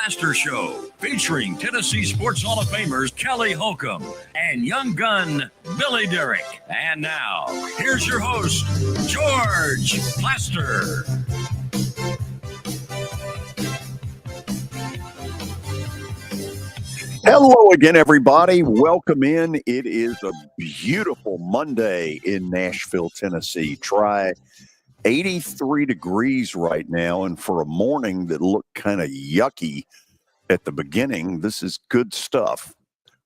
Plaster Show, featuring Tennessee Sports Hall of Famers Kelly Holcomb and young gun Willy Daunic. And now, here's your host, George Plaster. Hello again, everybody. Welcome in. It is a beautiful Monday in Nashville, Tennessee. Try 83 degrees right now, and for a morning that looked kind of yucky at the beginning, this is good stuff.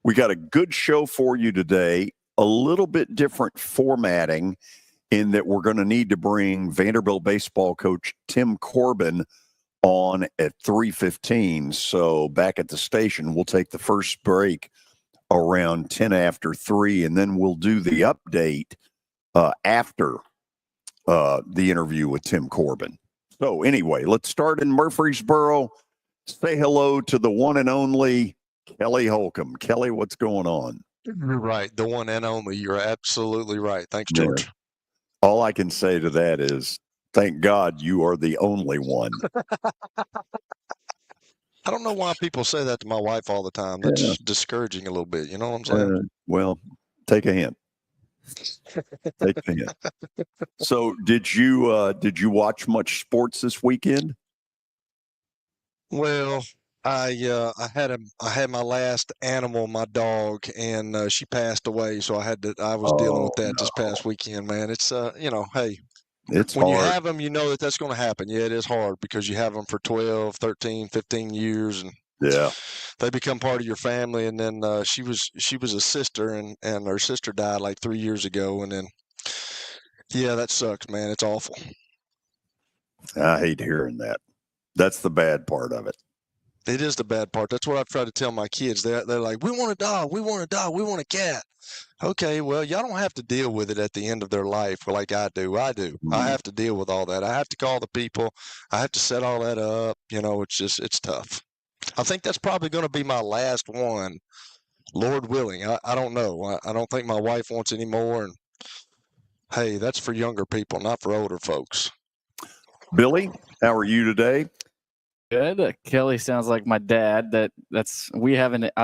We got a good show for you today, a little bit different formatting in that we're going to need to bring Vanderbilt baseball coach Tim Corbin on at 3:15. So back at the station, we'll take the first break around 10 after 3, and then we'll do the update after the interview with Tim Corbin. So anyway, let's start in Murfreesboro. Say hello to the one and only Kelly Holcomb. Kelly, what's going on? You're right. The one and only. You're absolutely right. Thanks, George. Yeah. All I can say to that is, thank God you are the only one. I don't know why people say that to my wife all the time. That's discouraging a little bit. You know what I'm saying? Well, take a hint. Take a hint. So, did you watch much sports this weekend? Well, I had my last animal, my dog, and she passed away. So I was dealing with that this past weekend, man. It's hey. It's when hard. you have them, you know that's going to happen. Yeah, it is hard because you have them for 12, 13, 15 years, and they become part of your family. And then she was a sister, and her sister died like 3 years ago. And then, yeah, that sucks, man. It's awful. I hate hearing that. That's the bad part of it. It is the bad part. That's what I've tried to tell my kids. They're like, we want a dog, we want a dog, we want a cat. Okay, well, y'all don't have to deal with it at the end of their life like I do. Mm-hmm. I have to deal with all that. I have to call the people. I have to set all that up. It's tough. I think that's probably going to be my last one, Lord willing. I don't know. I don't think my wife wants any more. And, hey, that's for younger people, not for older folks. Billy, how are you today? Good. Kelly sounds like my dad. I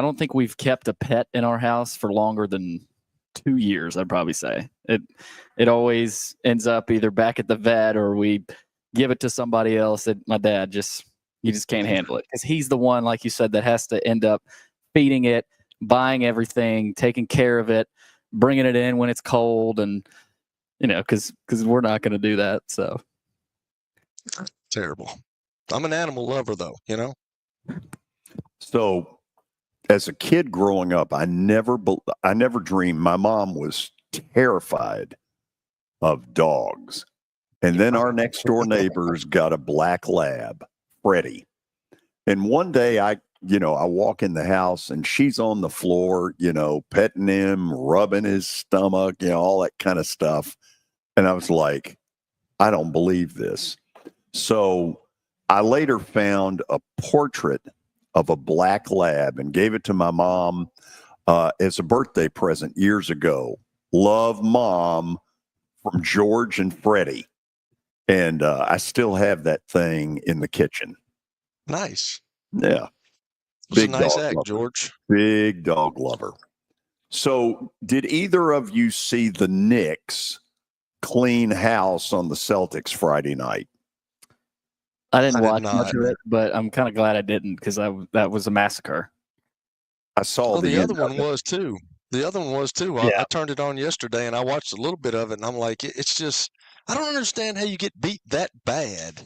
don't think we've kept a pet in our house for longer than 2 years, I'd probably say. It always ends up either back at the vet or we give it to somebody else that my dad he just can't handle it. Because he's the one, like you said, that has to end up feeding it, buying everything, taking care of it, bringing it in when it's cold, and because we're not going to do that. So terrible. I'm an animal lover, though, So, as a kid growing up, I never dreamed. My mom was terrified of dogs, and then our next door neighbors got a black lab, Freddie. And one day, I walk in the house, and she's on the floor, petting him, rubbing his stomach, all that kind of stuff. And I was like, I don't believe this. So I later found a portrait of a black lab and gave it to my mom as a birthday present years ago. Love, Mom, from George and Freddie. And I still have that thing in the kitchen. Nice. Yeah. It's a nice act, George. Big dog lover. So did either of you see the Knicks clean house on the Celtics Friday night? I didn't watch much of it, but I'm kind of glad I didn't because that was a massacre. I saw the other one was too. The other one was too. Yeah. I turned it on yesterday and I watched a little bit of it, and I'm like, it's just, I don't understand how you get beat that bad.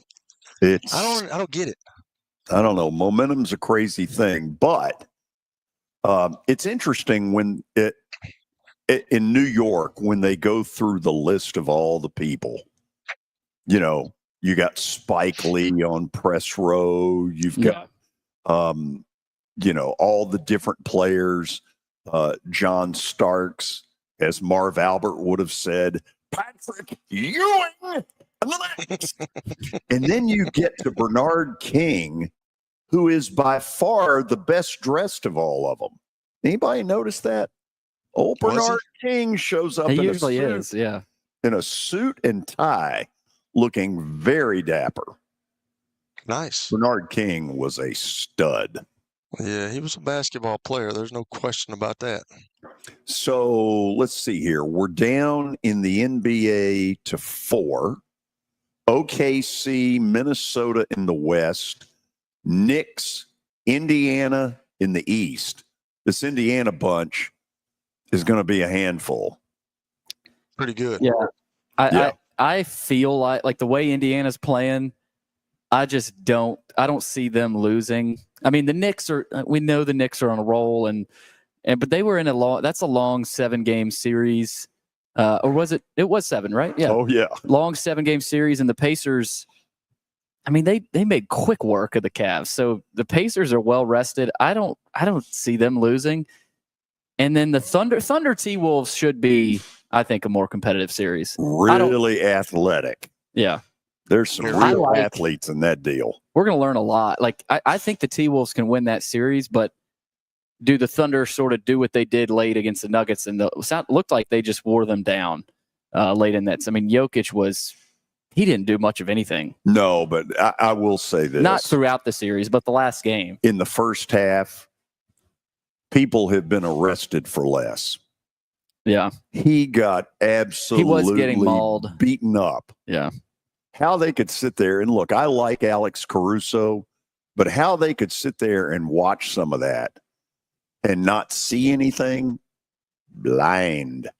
I don't get it. I don't know. Momentum's a crazy thing, but it's interesting when in New York, when they go through the list of all the people, you got Spike Lee on press row. You've got, all the different players. John Starks, as Marv Albert would have said, Patrick Ewing. And then you get to Bernard King, who is by far the best dressed of all of them. Anybody notice that? Old Bernard King shows up in a suit and tie, looking very dapper. Nice. Bernard King was a stud. Yeah, he was a basketball player. There's no question about that. So let's see here. We're down in the NBA to 4. OKC, Minnesota in the West. Knicks, Indiana in the East. This Indiana bunch is going to be a handful. Pretty good. Yeah. I feel like the way Indiana's playing, I don't see them losing. I mean, we know the Knicks are on a roll but they were in that's a long 7-game series. Or was it? It was 7, right? Yeah. Oh, yeah. Long 7-game series. And the Pacers, I mean, they made quick work of the Cavs. So the Pacers are well rested. I don't see them losing. And then the Thunder T-Wolves should be, I think, a more competitive series. Really athletic. Yeah. There's some real athletes in that deal. We're going to learn a lot. Like, I think the T-Wolves can win that series, but do the Thunder sort of do what they did late against the Nuggets? And looked like they just wore them down late in that. I mean, Jokic he didn't do much of anything. No, but I will say this. Not throughout the series, but the last game. In the first half, people have been arrested for less. Yeah. He got absolutely He was getting mauled. Beaten up. Yeah. How they could sit there and look, I like Alex Caruso, but how they could sit there and watch some of that and not see anything, blind.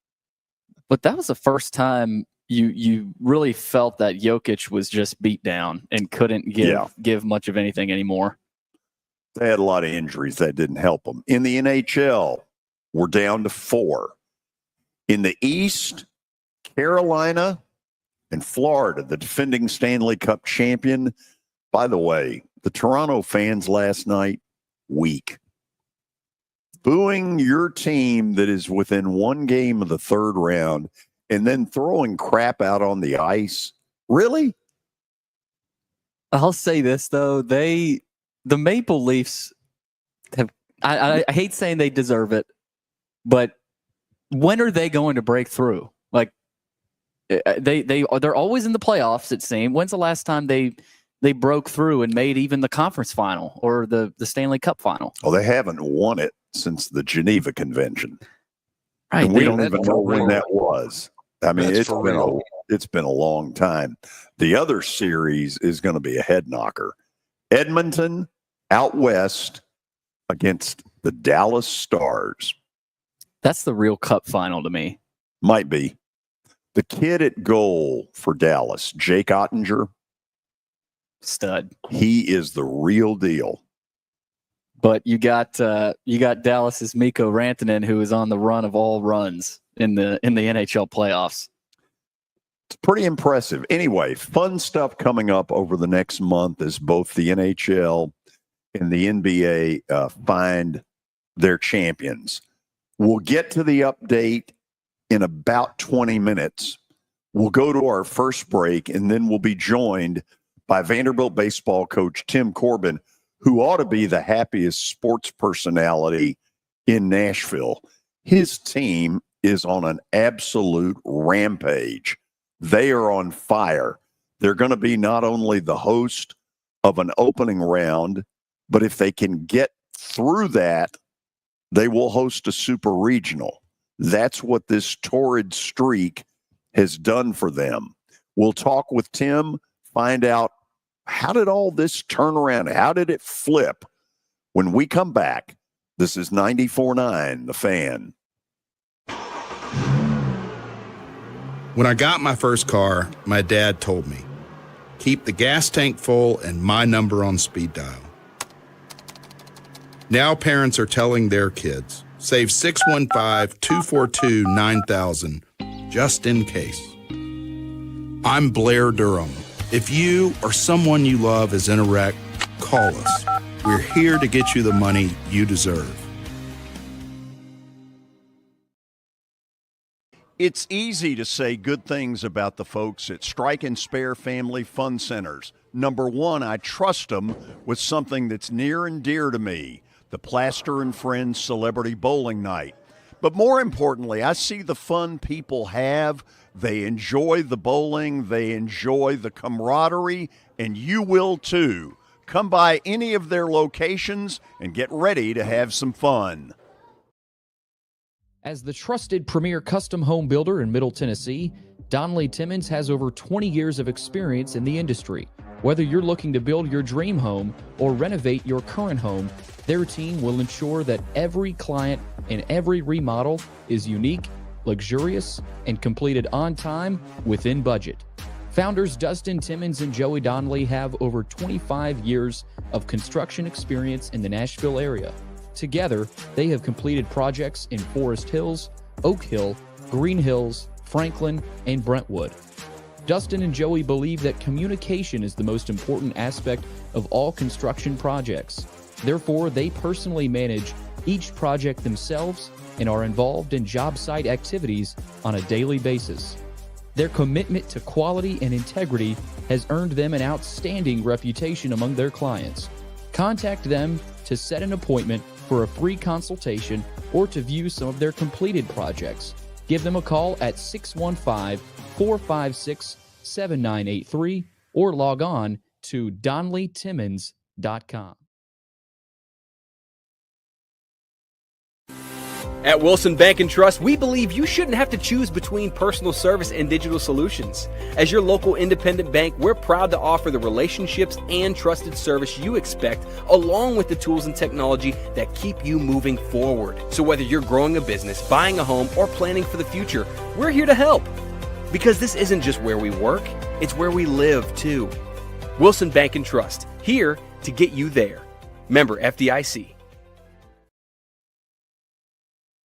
But that was the first time you really felt that Jokic was just beat down and couldn't give much of anything anymore. They had a lot of injuries that didn't help them. In the NHL, we're down to 4. In the East, Carolina and Florida, the defending Stanley Cup champion. By the way, the Toronto fans last night, weak. Booing your team that is within 1 game of the third round and then throwing crap out on the ice. Really? I'll say this, though. The Maple Leafs have, I hate saying they deserve it, but when are they going to break through? Like, they're always in the playoffs, it seems. When's the last time they broke through and made even the conference final or the Stanley Cup final? Well, they haven't won it since the Geneva Convention. Right. And we don't even know when that was. I mean, it's been a long time. The other series is going to be a head knocker. Edmonton out west against the Dallas Stars. That's the real Cup final to me. Might be. The kid at goal for Dallas, Jake Ottinger. Stud. He is the real deal. But you got Dallas's Mikko Rantanen, who is on the run of all runs in the NHL playoffs. It's pretty impressive. Anyway, fun stuff coming up over the next month as both the NHL and the NBA find their champions. We'll get to the update in about 20 minutes. We'll go to our first break, and then we'll be joined by Vanderbilt baseball coach Tim Corbin, who ought to be the happiest sports personality in Nashville. His team is on an absolute rampage. They are on fire. They're going to be not only the host of an opening round, but if they can get through that, they will host a super regional. That's what this torrid streak has done for them. We'll talk with Tim, find out how did all this turn around? How did it flip? When we come back, this is 94.9 The Fan. When I got my first car, my dad told me, keep the gas tank full and my number on speed dial. Now parents are telling their kids, save 615-242-9000 just in case. I'm Blair Durham. If you or someone you love is in a wreck, call us. We're here to get you the money you deserve. It's easy to say good things about the folks at Strike and Spare Family Fun Centers. Number one, I trust them with something that's near and dear to me, the Plaster and Friends Celebrity Bowling Night. But more importantly, I see the fun people have. They enjoy the bowling, they enjoy the camaraderie, and you will too Come by any of their locations and get ready to have some fun. As the trusted premier custom home builder in Middle Tennessee, Donnelly Timmons has over 20 years of experience in the industry. Whether you're looking to build your dream home or renovate your current home, their team will ensure that every client and every remodel is unique, luxurious, and completed on time within budget. Founders Dustin Timmons and Joey Donnelly have over 25 years of construction experience in the Nashville area. Together, they have completed projects in Forest Hills, Oak Hill, Green Hills, Franklin, and Brentwood. Dustin and Joey believe that communication is the most important aspect of all construction projects. Therefore, they personally manage each project themselves and are involved in job site activities on a daily basis. Their commitment to quality and integrity has earned them an outstanding reputation among their clients. Contact them to set an appointment for a free consultation or to view some of their completed projects. Give them a call at 615-456-7983 or log on to DonnellyTimmons.com. At Wilson Bank & Trust, we believe you shouldn't have to choose between personal service and digital solutions. As your local independent bank, we're proud to offer the relationships and trusted service you expect, along with the tools and technology that keep you moving forward. So whether you're growing a business, buying a home, or planning for the future, we're here to help. Because this isn't just where we work, it's where we live too. Wilson Bank & Trust, here to get you there. Member FDIC.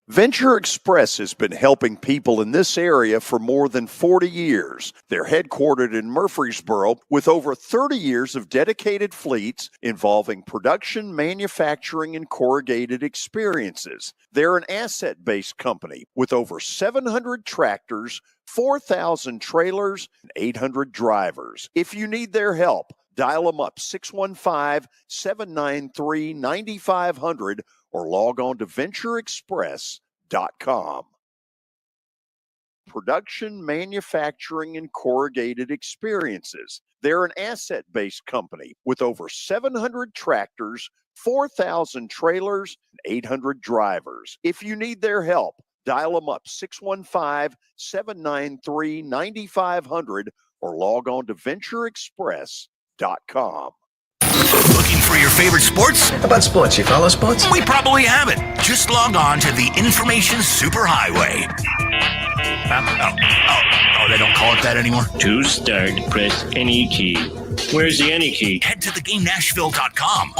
Venture Express has been helping people in this area for more than 40 years. They're headquartered in Murfreesboro with over 30 years of dedicated fleets involving production, manufacturing, and corrugated experiences. They're an asset-based company with over 700 tractors, 4,000 trailers, and 800 drivers. If you need their help, dial them up 615-793-9500 or log on to ventureexpress.com. Production, manufacturing, and corrugated experiences. They're an asset-based company with over 700 tractors, 4,000 trailers, and 800 drivers. If you need their help, dial them up 615-793-9500 or log on to ventureexpress.com. Looking for your favorite sports? How about sports? You follow sports? We probably have it. Just log on to the Information Superhighway. They don't call it that anymore? To start, press any key. Where's the any key? Head to theGameNashville.com.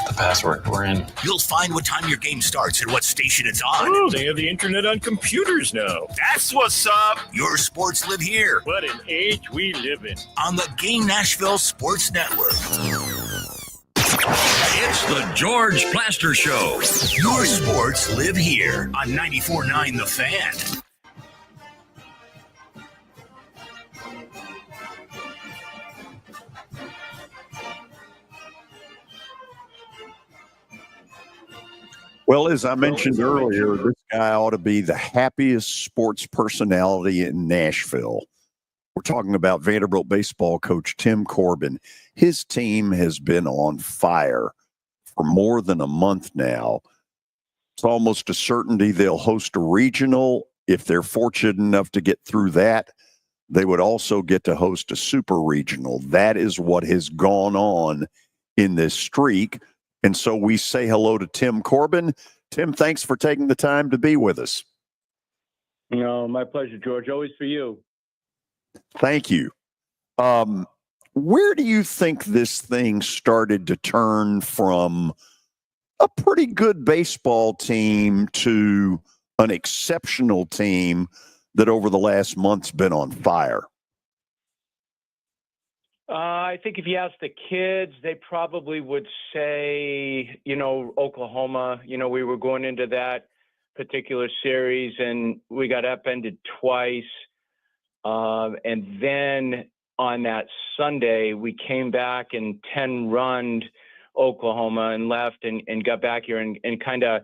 The password. We're in. You'll find what time your game starts and what station it's on. Oh, they have the internet on computers now. That's what's up. Your sports live here. What an age we live in. On the Game Nashville Sports Network. It's the George Plaster Show. Your sports live here on 94.9 The Fan. Well, as I mentioned earlier, this guy ought to be the happiest sports personality in Nashville. We're talking about Vanderbilt baseball coach Tim Corbin. His team has been on fire for more than a month now. It's almost a certainty they'll host a regional. If they're fortunate enough to get through that, they would also get to host a super regional. That is what has gone on in this streak. And so we say hello to Tim Corbin. Tim, thanks for taking the time to be with us. No, my pleasure, George. Always for you. Thank you. Where do you think this thing started to turn from a pretty good baseball team to an exceptional team that over the last month's been on fire? I think if you ask the kids, they probably would say, Oklahoma. We were going into that particular series and we got upended twice. And then on that Sunday, we came back and 10-runned Oklahoma and left and got back here and kind of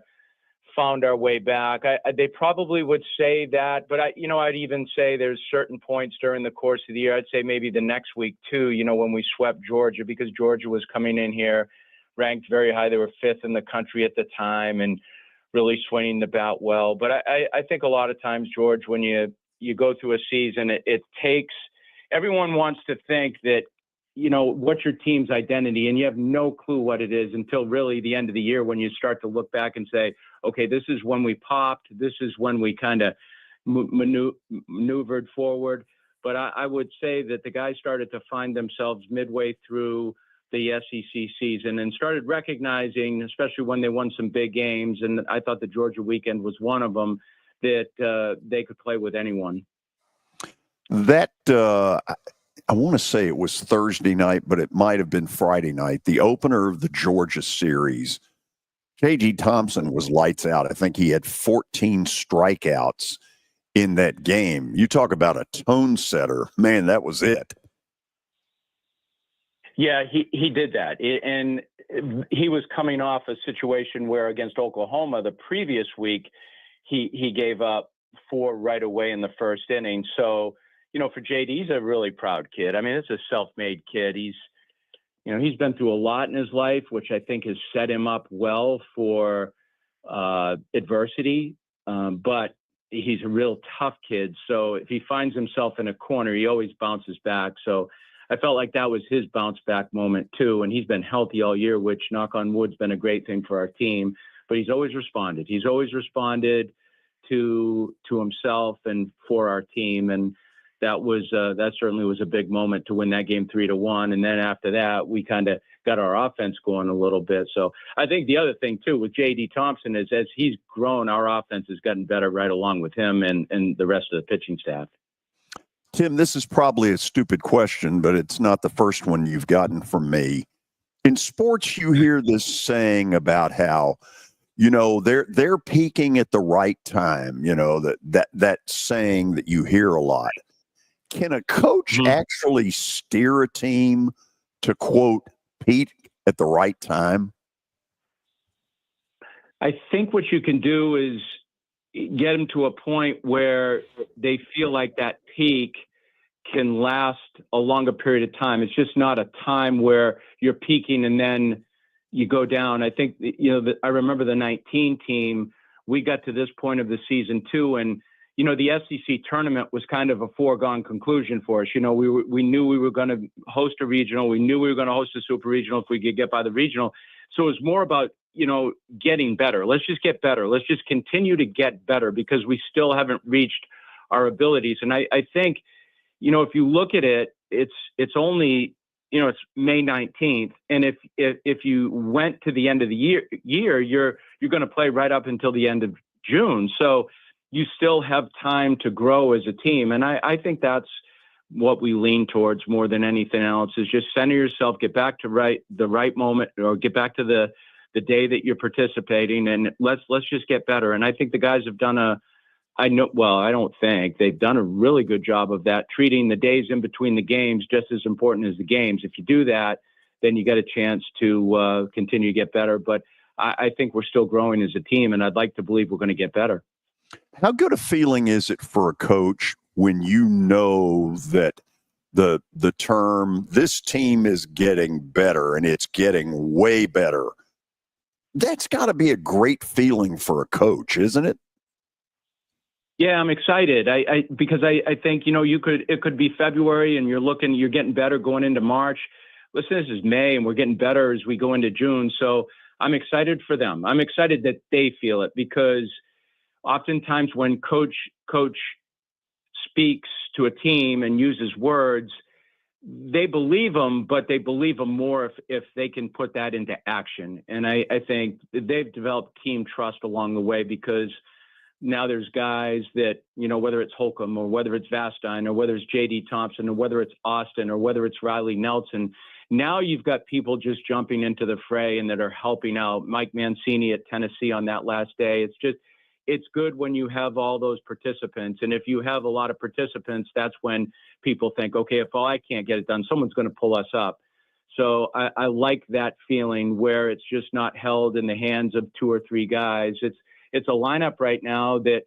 found our way back. They probably would say that, but I'd even say there's certain points during the course of the year. I'd say maybe the next week too, when we swept Georgia, because Georgia was coming in here ranked very high. They were 5th in the country at the time and really swinging the bat well. But I think a lot of times, George, when you go through a season, it takes, everyone wants to think that, what's your team's identity, and you have no clue what it is until really the end of the year, when you start to look back and say, okay, this is when we popped, this is when we kind of maneuvered forward. But I would say that the guys started to find themselves midway through the SEC season and started recognizing, especially when they won some big games, and I thought the Georgia weekend was one of them, that they could play with anyone. That I want to say it was Thursday night, but it might have been Friday night, the opener of the Georgia series. J.D. Thompson was lights out. I think he had 14 strikeouts in that game. You talk about a tone setter. Man, that was it. Yeah, he did that. And he was coming off a situation where against Oklahoma the previous week, he gave up 4 right away in the first inning. So, for JD, he's a really proud kid. I mean, it's a self-made kid. He's been through a lot in his life, which I think has set him up well for adversity. But he's a real tough kid. So if he finds himself in a corner, he always bounces back. So I felt like that was his bounce back moment too. And he's been healthy all year, which, knock on wood, has been a great thing for our team. But he's always responded. He's always responded to himself and for our team. And that certainly was a big moment to win that game 3-1. And then after that, we kind of got our offense going a little bit. So I think the other thing too with J.D. Thompson is, as he's grown, our offense has gotten better right along with him and the rest of the pitching staff. Tim, this is probably a stupid question, but it's not the first one you've gotten from me. In sports, you hear this saying about how, they're peaking at the right time, that saying that you hear a lot. Can a coach actually steer a team to, quote, peak at the right time? I think what you can do is get them to a point where they feel like that peak can last a longer period of time. It's just not a time where you're peaking and then you go down. I think, I remember the 19 team, we got to this point of the season too, and the SEC tournament was kind of a foregone conclusion for us. We knew we were going to host a regional. We knew we were going to host a super regional if we could get by the regional. So it was more about, getting better. Let's just get better. Let's just continue to get better because we still haven't reached our abilities. And I think, if you look at it, it's only, it's May 19th. And if you went to the end of the year, you're going to play right up until the end of June. So you still have time to grow as a team. And I think that's what we lean towards more than anything else, is just center yourself, get back to the right moment, or get back to the day that you're participating, and let's just get better. And I think the guys have done I don't think they've done a really good job of that, treating the days in between the games just as important as the games. If you do that, then you get a chance to continue to get better. But I think we're still growing as a team, and I'd like to believe we're going to get better. How good a feeling is it for a coach when you know that the term, this team is getting better and it's getting way better? That's got to be a great feeling for a coach, isn't it? Yeah, I'm excited. Because I think, it could be February and you're getting better going into March. Listen, this is May and we're getting better as we go into June. So I'm excited for them. I'm excited that they feel it, because oftentimes when coach speaks to a team and uses words, they believe them, but they believe them more if they can put that into action. And I think they've developed team trust along the way, because now there's guys that, whether it's Holcomb or whether it's Vastine or whether it's J.D. Thompson or whether it's Austin or whether it's Riley Nelson, now you've got people just jumping into the fray and that are helping out. Mike Mancini at Tennessee on that last day. It's good when you have all those participants. And if you have a lot of participants, that's when people think, okay, if I can't get it done, someone's going to pull us up. So I like that feeling where it's just not held in the hands of 2 or 3 guys. it's a lineup right now that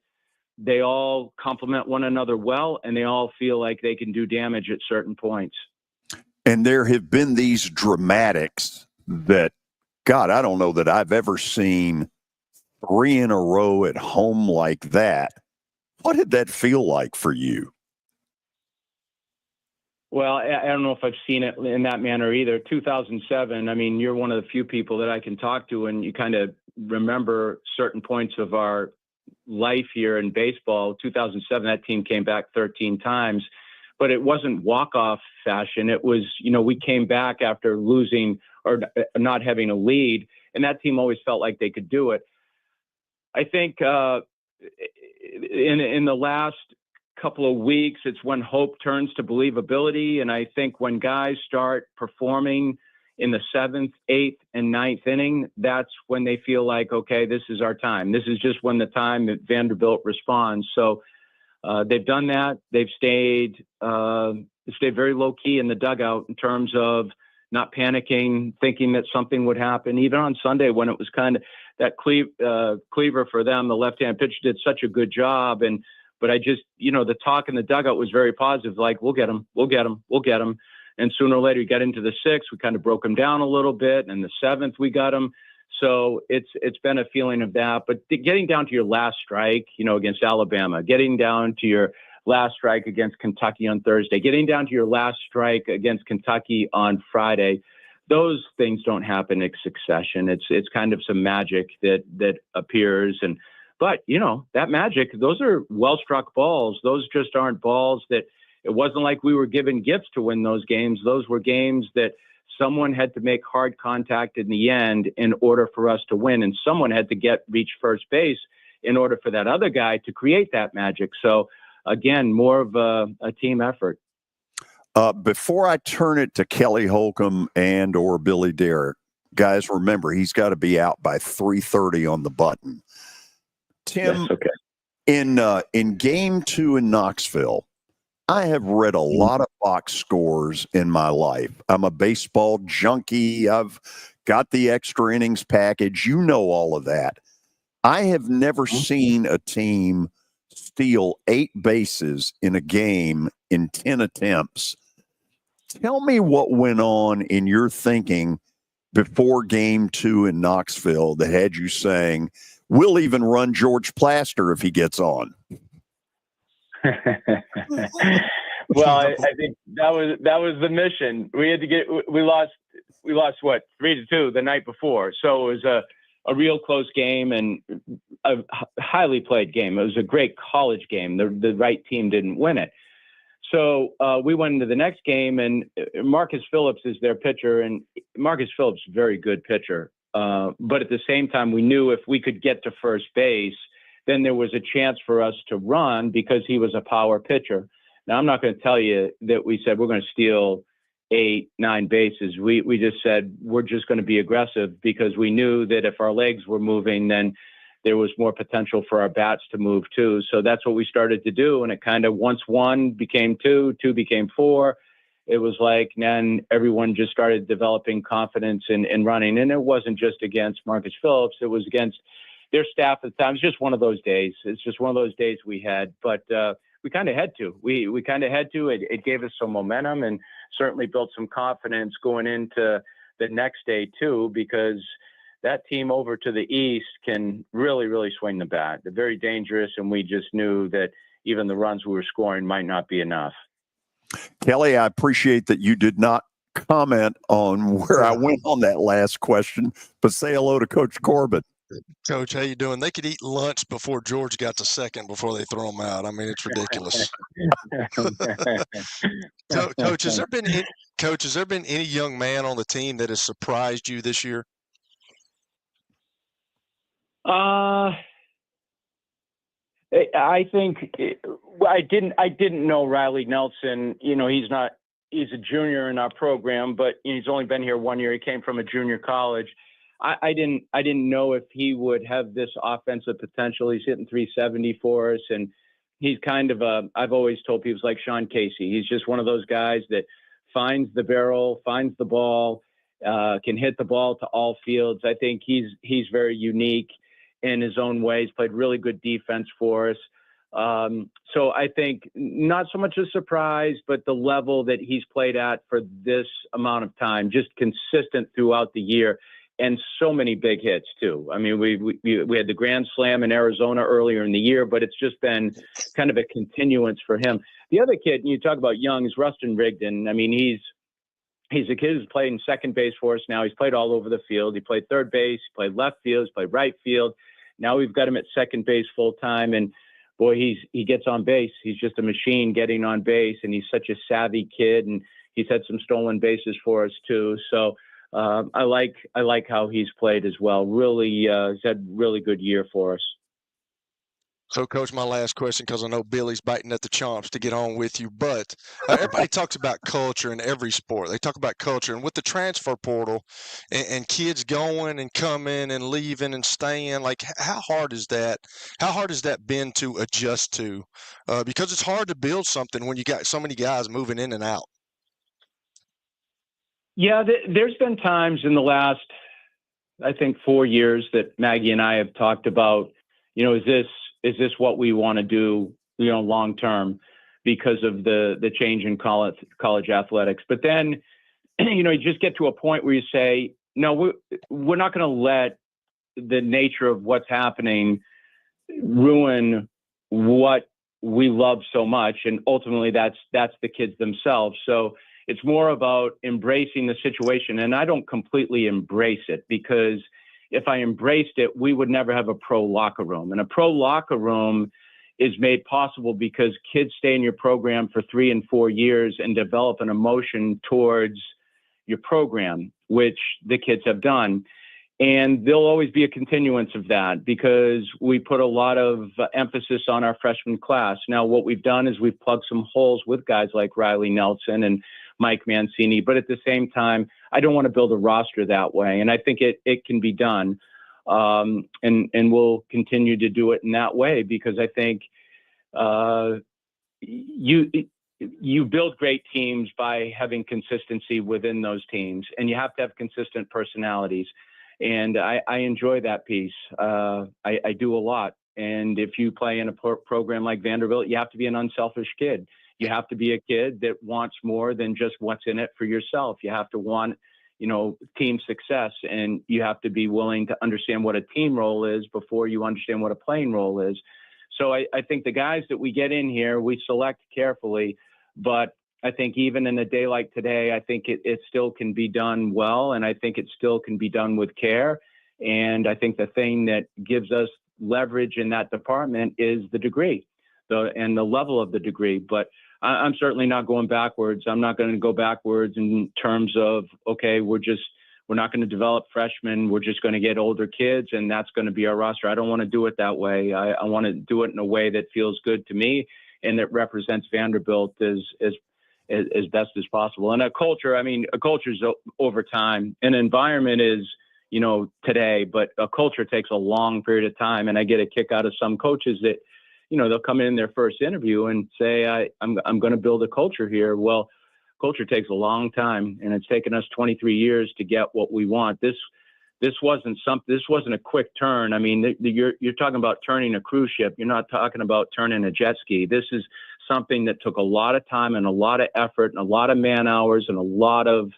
they all complement one another well, and they all feel like they can do damage at certain points. And there have been these dramatics that, God, I don't know that I've ever seen 3 in a row at home like that. What did that feel like for you? Well, I don't know if I've seen it in that manner either. 2007, I mean, you're one of the few people that I can talk to, and you kind of remember certain points of our life here in baseball. 2007, that team came back 13 times, but it wasn't walk-off fashion. It was, we came back after losing or not having a lead, and that team always felt like they could do it. I think in the last couple of weeks, it's when hope turns to believability. And I think when guys start performing in the 7th, 8th, and 9th inning, that's when they feel like, okay, this is our time. This is just when the time that Vanderbilt responds. So they've done that. They've stayed very low key in the dugout in terms of not panicking, thinking that something would happen. Even on Sunday, when it was kind of that Cleaver for them, the left-hand pitcher did such a good job. But I just, the talk in the dugout was very positive. Like, we'll get him. And sooner or later, you got into the 6th. We kind of broke him down a little bit. And the 7th, we got him. So it's been a feeling of that. But getting down to your last strike, against Alabama, getting down to your last strike against Kentucky on Thursday, getting down to your last strike against Kentucky on Friday, those things don't happen in succession. It's kind of some magic that appears. But that magic, those are well-struck balls. Those just aren't balls that it wasn't like we were given gifts to win those games. Those were games that someone had to make hard contact in the end in order for us to win. And someone had to reach first base in order for that other guy to create that magic. So again, more of a team effort. Before I turn it to Kelly Holcomb and or Billy Derrick, guys, remember, he's got to be out by 3:30 on the button. Tim, yes, okay. In game 2 in Knoxville, I have read a lot of box scores in my life. I'm a baseball junkie. I've got the extra innings package. You know all of that. I have never seen a team steal 8 bases in a game in 10 attempts. Tell me what went on in your thinking before game 2 in Knoxville that had you saying, we'll even run George Plaster if he gets on. Well, I think that was the mission. We lost what, 3-2 the night before. So it was a real close game and a highly played game. It was a great college game. The right team didn't win it. So we went into the next game, and Marcus Phillips is their pitcher, and Marcus Phillips is a very good pitcher. But at the same time, we knew if we could get to first base, then there was a chance for us to run because he was a power pitcher. Now, I'm not going to tell you that we said we're going to steal 8-9 bases. We just said we're just going to be aggressive because we knew that if our legs were moving, then there was more potential for our bats to move too. So that's what we started to do. And it kind of, once 1 became 2, 2 became 4. It was like then everyone just started developing confidence in running. And it wasn't just against Marcus Phillips. It was against their staff at the time. It's just one of those days. It's just one of those days we had. But we kind of had to. We kind of had to. It gave us some momentum and certainly built some confidence going into the next day too, because that team over to the east can really, really swing the bat. They're very dangerous, and we just knew that even the runs we were scoring might not be enough. Kelly, I appreciate that you did not comment on where I went on that last question, but say hello to Coach Corbin. Coach, how you doing? They could eat lunch before George got to second before they throw him out. I mean, it's ridiculous. Coach, has there been any young man on the team that has surprised you this year? I think I didn't know Riley Nelson. He's a junior in our program, but he's only been here 1 year. He came from a junior college. I didn't know if he would have this offensive potential. He's hitting 370 for us, and he's kind of I've always told people, he's like Sean Casey. He's just one of those guys that finds the barrel, finds the ball, can hit the ball to all fields. I think he's very unique. in his own ways, played really good defense for us. So I think not so much a surprise, but the level that he's played at for this amount of time, just consistent throughout the year, and so many big hits too. I mean, we had the Grand Slam in Arizona earlier in the year, but it's just been kind of a continuance for him. The other kid, and you talk about young, is Rustin Rigdon. I mean, he's a kid who's played in second base for us now. He's played all over the field. He played third base, he played left field, he played right field. Now we've got him at second base full time, and boy, he gets on base. He's just a machine getting on base, and he's such a savvy kid, and he's had some stolen bases for us too. So I like how he's played as well. Really, he's had a really good year for us. So, Coach, my last question, because I know Billy's biting at the chomps to get on with you, but everybody talks about culture in every sport. They talk about culture, and with the transfer portal and kids going and coming and leaving and staying, like how hard is that? How hard has that been to adjust to? Because it's hard to build something when you got so many guys moving in and out. Yeah, there's been times in the last, I think, 4 years that Maggie and I have talked about, is this what we want to do, long term, because of the change in college athletics. But then, you just get to a point where you say, no, we're not going to let the nature of what's happening ruin what we love so much. And ultimately that's the kids themselves. So it's more about embracing the situation. And I don't completely embrace it, because if I embraced it, we would never have a pro locker room. And a pro locker room is made possible because kids stay in your program for 3 and 4 years and develop an emotion towards your program, which the kids have done. And there'll always be a continuance of that because we put a lot of emphasis on our freshman class. Now, what we've done is we've plugged some holes with guys like Riley Nelson and Mike Mancini, but at the same time, I don't want to build a roster that way. And I think it can be done. And we'll continue to do it in that way, because I think you build great teams by having consistency within those teams, and you have to have consistent personalities. And I enjoy that piece. I do a lot. And if you play in a program like Vanderbilt, you have to be an unselfish kid. You have to be a kid that wants more than just what's in it for yourself. You have to want, team success, and you have to be willing to understand what a team role is before you understand what a playing role is. So I think the guys that we get in here, we select carefully, but I think even in a day like today, I think it still can be done well, and I think it still can be done with care. And I think the thing that gives us leverage in that department is the degree, and the level of the degree. But I'm certainly not going backwards. I'm not going to go backwards in terms of, okay, we're not going to develop freshmen. We're just going to get older kids, and that's going to be our roster. I don't want to do it that way. I want to do it in a way that feels good to me and that represents Vanderbilt as best as possible. And a culture is over time. An environment is, today, but a culture takes a long period of time. And I get a kick out of some coaches that, they'll come in their first interview and say, I'm going to build a culture here. Well, culture takes a long time, and it's taken us 23 years to get what we want. This wasn't a quick turn. I mean, you're talking about turning a cruise ship. You're not talking about turning a jet ski. This is something that took a lot of time and a lot of effort and a lot of man hours and a lot of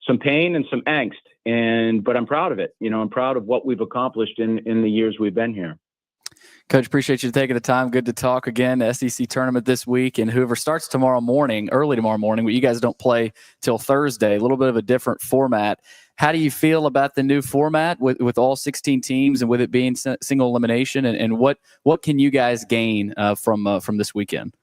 some pain and some angst. But I'm proud of it. I'm proud of what we've accomplished in the years we've been here. Coach, appreciate you taking the time. Good to talk again. SEC tournament this week, and whoever starts early tomorrow morning, but you guys don't play till Thursday, a little bit of a different format. How do you feel about the new format with all 16 teams and with it being single elimination? And what can you guys gain from this weekend?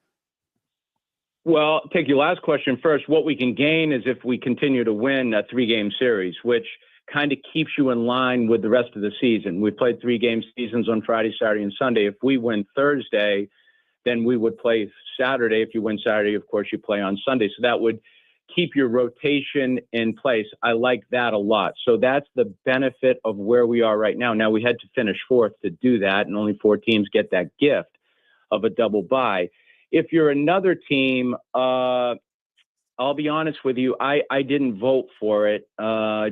Well, I'll take your last question first. What we can gain is if we continue to win a 3-game series, which kind of keeps you in line with the rest of the season. We played 3-game seasons on Friday, Saturday, and Sunday. If we win Thursday, then we would play Saturday. If you win Saturday, of course, you play on Sunday. So that would keep your rotation in place. I like that a lot. So that's the benefit of where we are right now. Now, we had to finish 4th to do that, and only 4 teams get that gift of a double bye. If you're another team, I'll be honest with you, I didn't vote for it.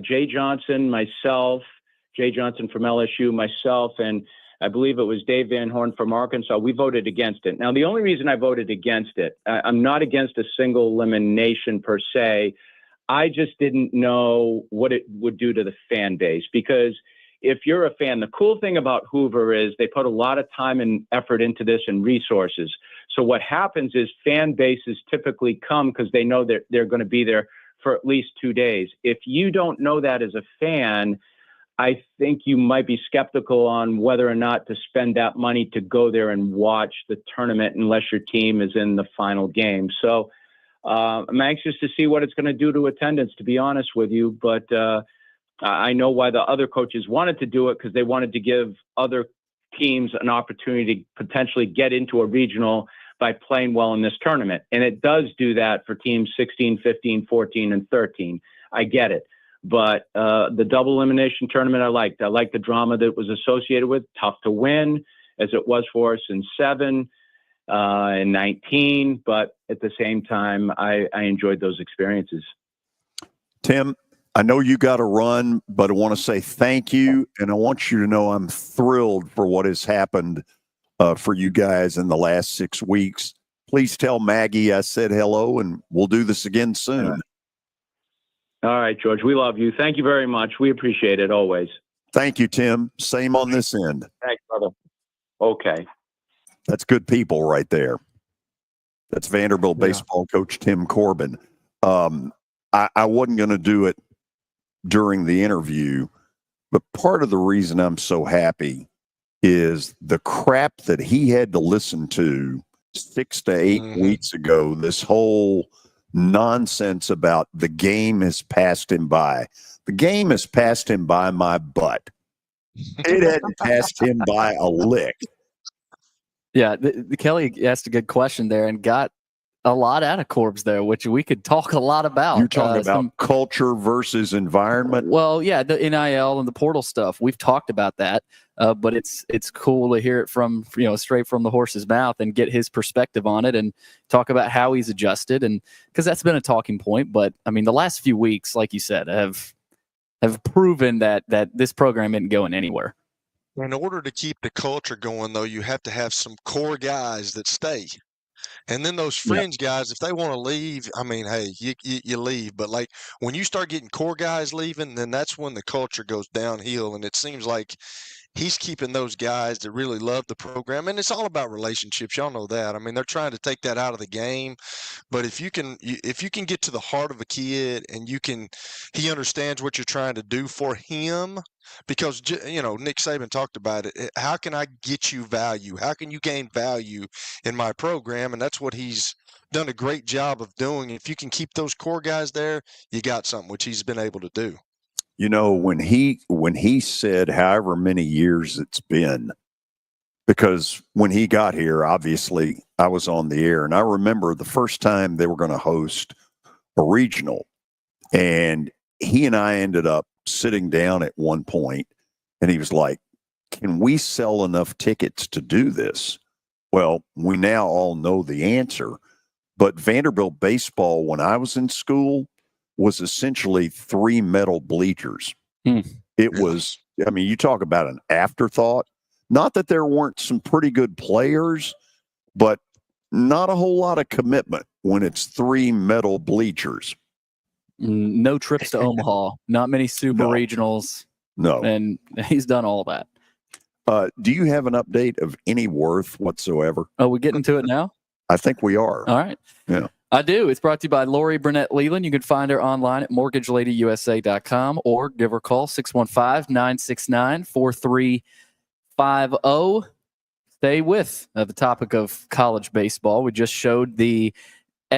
Jay Johnson, myself, Jay Johnson from LSU, myself, and I believe it was Dave Van Horn from Arkansas. We voted against it. Now, the only reason I voted against it, I'm not against a single elimination per se. I just didn't know what it would do to the fan base, because if you're a fan, the cool thing about Hoover is they put a lot of time and effort into this and resources. So what happens is fan bases typically come because they know that they're going to be there for at least 2 days. If you don't know that as a fan, I think you might be skeptical on whether or not to spend that money to go there and watch the tournament unless your team is in the final game. So I'm anxious to see what it's going to do to attendance, to be honest with you. But I know why the other coaches wanted to do it, because they wanted to give other teams an opportunity to potentially get into a regional by playing well in this tournament. And it does do that for teams 16, 15, 14, and 13. I get it. But the double elimination tournament I liked. I liked the drama that was associated with. Tough to win, as it was for us in 7 and 19. But at the same time, I enjoyed those experiences. Tim, I know you got to run, but I want to say thank you. And I want you to know I'm thrilled for what has happened for you guys in the last 6 weeks. Please tell Maggie I said hello, and we'll do this again soon. All right, George, we love you. Thank you very much. We appreciate it always. Thank you, Tim. Same on this end. Thanks, brother. Okay. That's good people right there. That's Vanderbilt baseball coach Tim Corbin. I wasn't going to do it during the interview, but part of the reason I'm so happy is the crap that he had to listen to 6 to 8 weeks ago, this whole nonsense about the game has passed him by. The game has passed him by my butt. It hadn't passed him by a lick. Yeah, the Kelly asked a good question there and got a lot out of Corbs there, which we could talk a lot about. You're talking about culture versus environment? Well, yeah, the NIL and the portal stuff. We've talked about that, but it's cool to hear it from, straight from the horse's mouth and get his perspective on it and talk about how he's adjusted, and because that's been a talking point. But I mean, the last few weeks, like you said, have proven that this program isn't going anywhere. In order to keep the culture going, though, you have to have some core guys that stay. And then those fringe guys, if they want to leave, I mean, hey, you leave. But, like, when you start getting core guys leaving, then that's when the culture goes downhill. And it seems like he's keeping those guys that really love the program. And it's all about relationships. Y'all know that. I mean, they're trying to take that out of the game. But if you can get to the heart of a kid and he understands what you're trying to do for him, because, Nick Saban talked about it. How can I get you value? How can you gain value in my program? And that's what he's done a great job of doing. If you can keep those core guys there, you got something, which he's been able to do. When he said however many years it's been, because when he got here, obviously I was on the air, and I remember the first time they were going to host a regional, and he and I ended up sitting down at one point, and he was like, can we sell enough tickets to do this? Well, we now all know the answer, but Vanderbilt baseball, when I was in school, was essentially 3 metal bleachers. It was, I mean, you talk about an afterthought. Not that there weren't some pretty good players, but not a whole lot of commitment when it's 3 metal bleachers. No trips to Omaha, not many super regionals. No. And he's done all that. Do you have an update of any worth whatsoever? Oh, we getting to it now? I think we are. All right. Yeah. I do. It's brought to you by Lori Burnett Leland. You can find her online at mortgageladyusa.com or give her a call, 615-969-4350. Stay with the topic of college baseball. We just showed the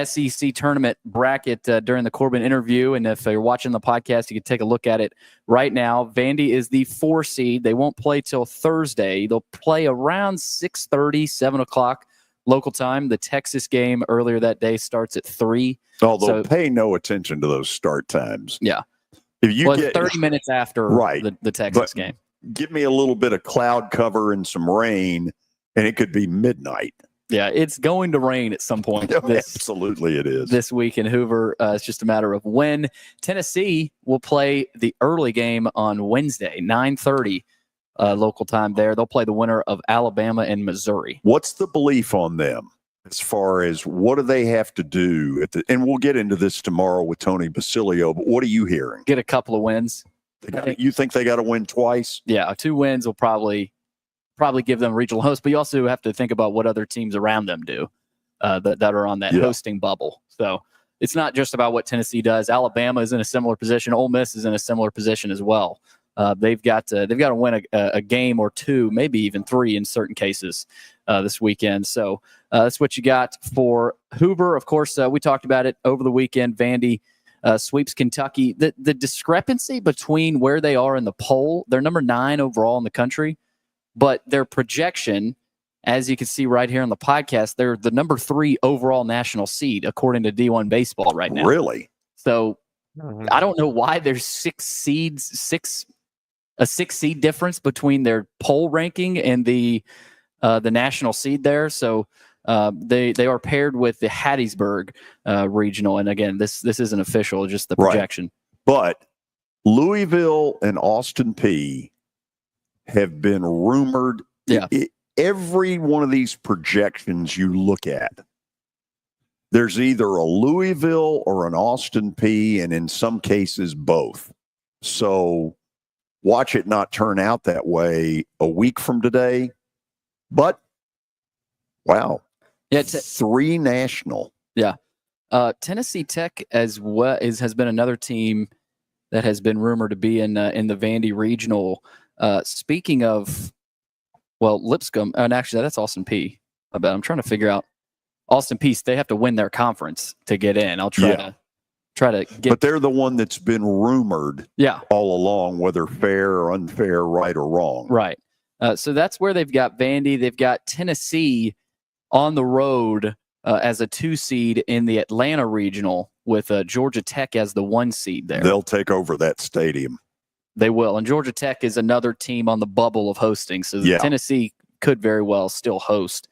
SEC tournament bracket during the Corbin interview, and if you're watching the podcast, you can take a look at it right now. Vandy is the 4 seed. They won't play till Thursday. They'll play around 6:30, 7 o'clock local time. The Texas game earlier that day starts at 3. Although pay no attention to those start times. Yeah. If you get 30 minutes after the Texas game. Give me a little bit of cloud cover and some rain, and it could be midnight. Yeah, it's going to rain at some point. Absolutely, it is. This week in Hoover. It's just a matter of when. Tennessee will play the early game on Wednesday, 9:30 local time there. They'll play the winner of Alabama and Missouri. What's the belief on them as far as what do they have to do? And we'll get into this tomorrow with Tony Basilio, but what are you hearing? Get a couple of wins. You think they got to win twice? Yeah, 2 wins will probably give them regional host, but you also have to think about what other teams around them do that are on that hosting bubble. So it's not just about what Tennessee does. Alabama is in a similar position. Ole Miss is in a similar position as well. They've got to win a game or 2, maybe even 3 in certain cases this weekend. So that's what you got for Hoover. Of course, we talked about it over the weekend. Vandy sweeps Kentucky. The discrepancy between where they are in the poll, they're number 9 overall in the country. But their projection, as you can see right here on the podcast, they're the number 3 overall national seed, according to D1 Baseball right now. Really? So I don't know why there's 6 seed difference between their poll ranking and the national seed there. So they are paired with the Hattiesburg regional. And again, this isn't official, just the projection. Right. But Louisville and Austin Peay have been rumored. Yeah. Every one of these projections you look at, there's either a Louisville or an Austin Peay, and in some cases both. So watch it not turn out that way a week from today. But wow, yeah, 3 national. Yeah, Tennessee Tech as well has been another team that has been rumored to be in the Vandy regional. Speaking of, Lipscomb, and actually that's Austin Peay. I bet I'm trying to figure out Austin Peay. They have to win their conference to get in. I'll try to get. But they're the one that's been rumored, all along, whether fair or unfair, right or wrong. Right. So that's where they've got Vandy. They've got Tennessee on the road as a 2 seed in the Atlanta regional with Georgia Tech as the 1 seed there. They'll take over that stadium. They will. And Georgia Tech is another team on the bubble of hosting. So Tennessee could very well still host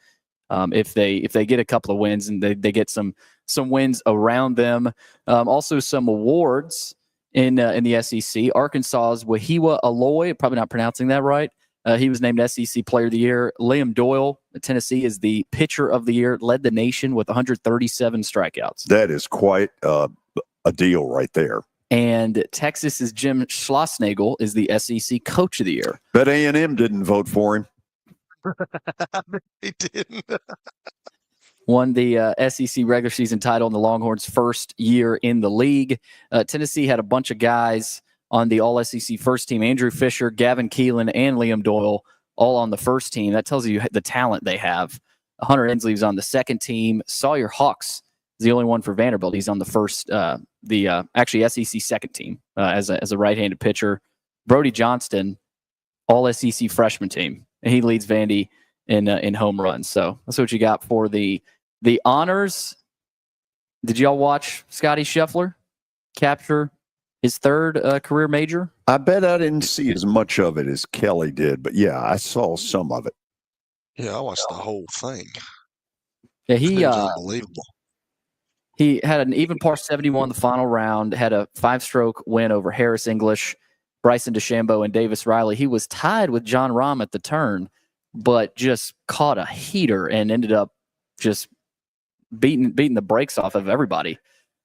if they get a couple of wins and they get some wins around them. Also some awards in the SEC. Arkansas's Wahiwa Aloy, probably not pronouncing that right. He was named SEC Player of the Year. Liam Doyle, Tennessee, is the Pitcher of the Year, led the nation with 137 strikeouts. That is quite a deal right there. And Texas's Jim Schlossnagel is the SEC Coach of the Year. Bet A&M didn't vote for him. He didn't. Won the SEC regular season title in the Longhorns' first year in the league. Tennessee had a bunch of guys on the All-SEC first team. Andrew Fisher, Gavin Keelan, and Liam Doyle all on the first team. That tells you the talent they have. Hunter Ensley's on the second team. Sawyer Hawks is the only one for Vanderbilt. He's on the first, actually SEC second team as a right-handed pitcher. Brody Johnston, All-SEC freshman team. And he leads Vandy in home runs. So that's what you got for the honors. Did y'all watch Scotty Scheffler capture his 3rd career major? I bet I didn't see as much of it as Kelly did, but yeah, I saw some of it. Yeah, I watched the whole thing. Yeah, he it was unbelievable. He had an even par 71 in the final round, had a 5-stroke win over Harris English, Bryson DeChambeau, and Davis Riley. He was tied with John Rahm at the turn, but just caught a heater and ended up just beating the brakes off of everybody.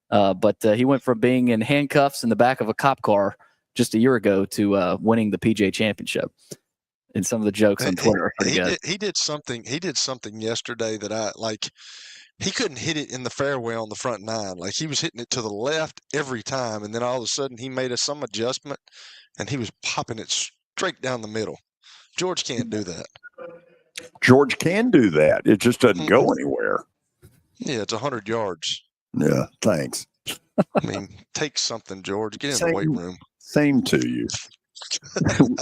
But he went from being in handcuffs in the back of a cop car just a year ago to winning the PGA Championship. And some of the jokes on Twitter are pretty good. He did something yesterday that I like. He couldn't hit it in the fairway on the front 9. Like, he was hitting it to the left every time, and then all of a sudden he made some adjustment, and he was popping it straight down the middle. George can't do that. George can do that. It just doesn't go anywhere. Yeah, it's 100 yards. Yeah, thanks. I mean, take something, George. Get in the weight room. Same to you.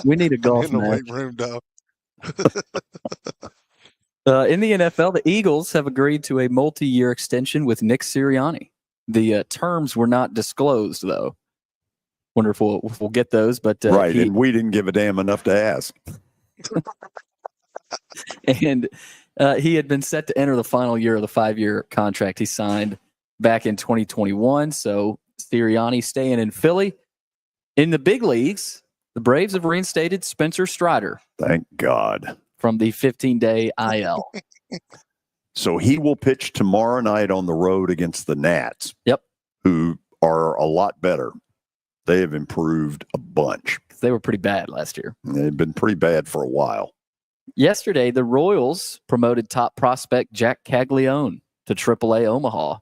We need a golf in the match. weight room, dog. In the NFL, the Eagles have agreed to a multi-year extension with Nick Sirianni. The terms were not disclosed, though. Wonder if we'll get those, but right, and we didn't give a damn enough to ask. And He had been set to enter the final year of the 5-year contract he signed back in 2021. So Sirianni staying in Philly. In the big leagues, the Braves have reinstated Spencer Strider. Thank God. From the 15-day IL. So he will pitch tomorrow night on the road against the Nats. Yep. Who are a lot better. They have improved a bunch. They were pretty bad last year. They've been pretty bad for a while. Yesterday, the Royals promoted top prospect Jack Caglione to AAA Omaha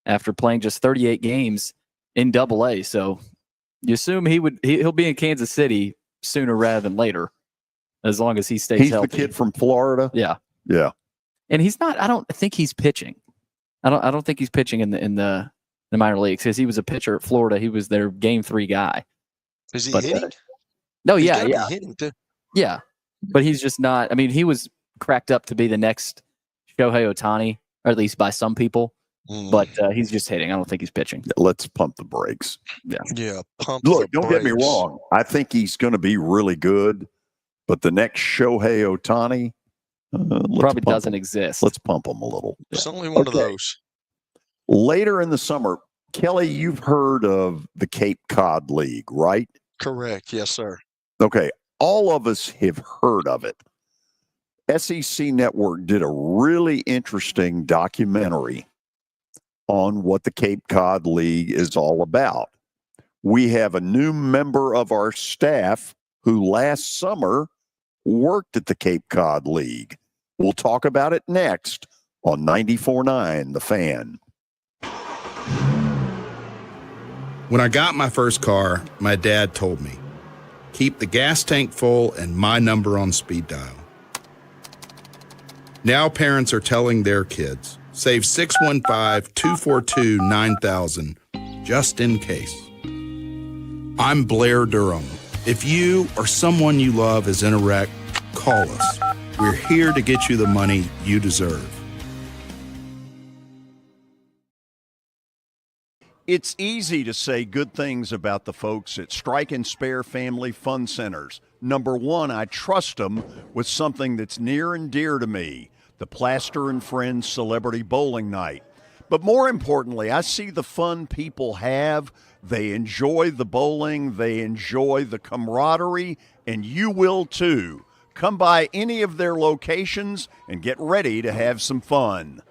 after playing just 38 games in AA. So you assume he'll be in Kansas City sooner rather than later, as long as he stays healthy. He's the kid from Florida. Yeah. Yeah. And he's not. I don't think he's pitching. I don't think he's pitching in the minor leagues because he was a pitcher at Florida. He was their Game 3 guy. Is he hitting? No, He's yeah. Be hitting too. Yeah, but he's just not. I mean, he was cracked up to be the next Shohei Ohtani, or at least by some people. But he's just hitting. I don't think he's pitching. Let's pump the brakes. Yeah. Look, don't get me wrong. I think he's going to be really good, but the next Shohei Ohtani probably doesn't exist. Let's pump him a little. It's only one of those. Later in the summer, Kelly, you've heard of the Cape Cod League, right? Correct. Yes, sir. Okay. All of us have heard of it. SEC Network did a really interesting documentary on what the Cape Cod League is all about. We have a new member of our staff who last summer worked at the Cape Cod League. We'll talk about it next on 94.9 The Fan. When I got my first car, my dad told me, keep the gas tank full and my number on speed dial. Now parents are telling their kids, save 615-242-9000 just in case. I'm Blair Durham. If you or someone you love is in a wreck, call us. We're here to get you the money you deserve. It's easy to say good things about the folks at Strike and Spare Family Fun Centers. Number one, I trust them with something that's near and dear to me, the Plaster and Friends Celebrity Bowling Night. But more importantly, I see the fun people have. They enjoy the bowling, they enjoy the camaraderie, and you will too. Come by any of their locations and get ready to have some fun.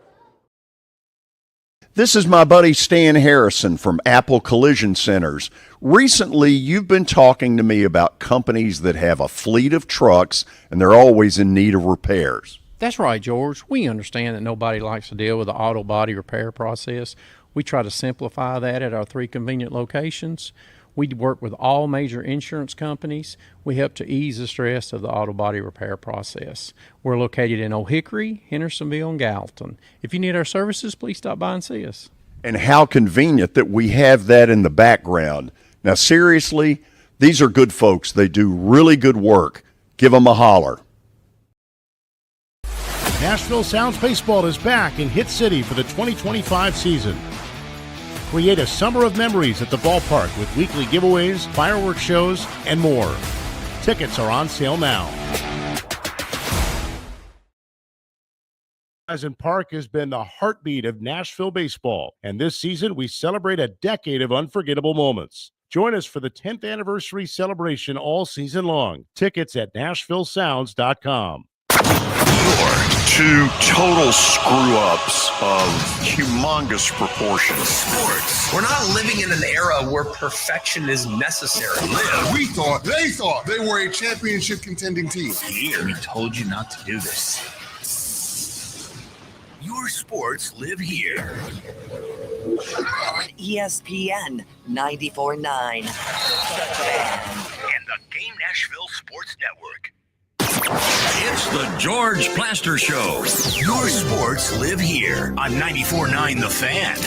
This is my buddy Stan Harrison from Apple Collision Centers. Recently, you've been talking to me about companies that have a fleet of trucks and they're always in need of repairs. That's right, George. We understand that nobody likes to deal with the auto body repair process. We try to simplify that at our 3 convenient locations. We work with all major insurance companies. We help to ease the stress of the auto body repair process. We're located in Old Hickory, Hendersonville, and Gallatin. If you need our services, please stop by and see us. And how convenient that we have that in the background. Now, seriously, these are good folks. They do really good work. Give them a holler. Nashville Sounds Baseball is back in Hit City for the 2025 season. Create a summer of memories at the ballpark with weekly giveaways, fireworks shows, and more. Tickets are on sale now. Horizon Park has been the heartbeat of Nashville baseball, and this season we celebrate a decade of unforgettable moments. Join us for the 10th anniversary celebration all season long. Tickets at NashvilleSounds.com. Two total screw-ups of humongous proportions. Sports. We're not living in an era where perfection is necessary. They thought they were a championship contending team. Here, we told you not to do this. Your sports live here. On ESPN 94.9. And the Game Nashville Sports Network. It's the George Plaster Show. Your sports live here on 94.9 The Fan.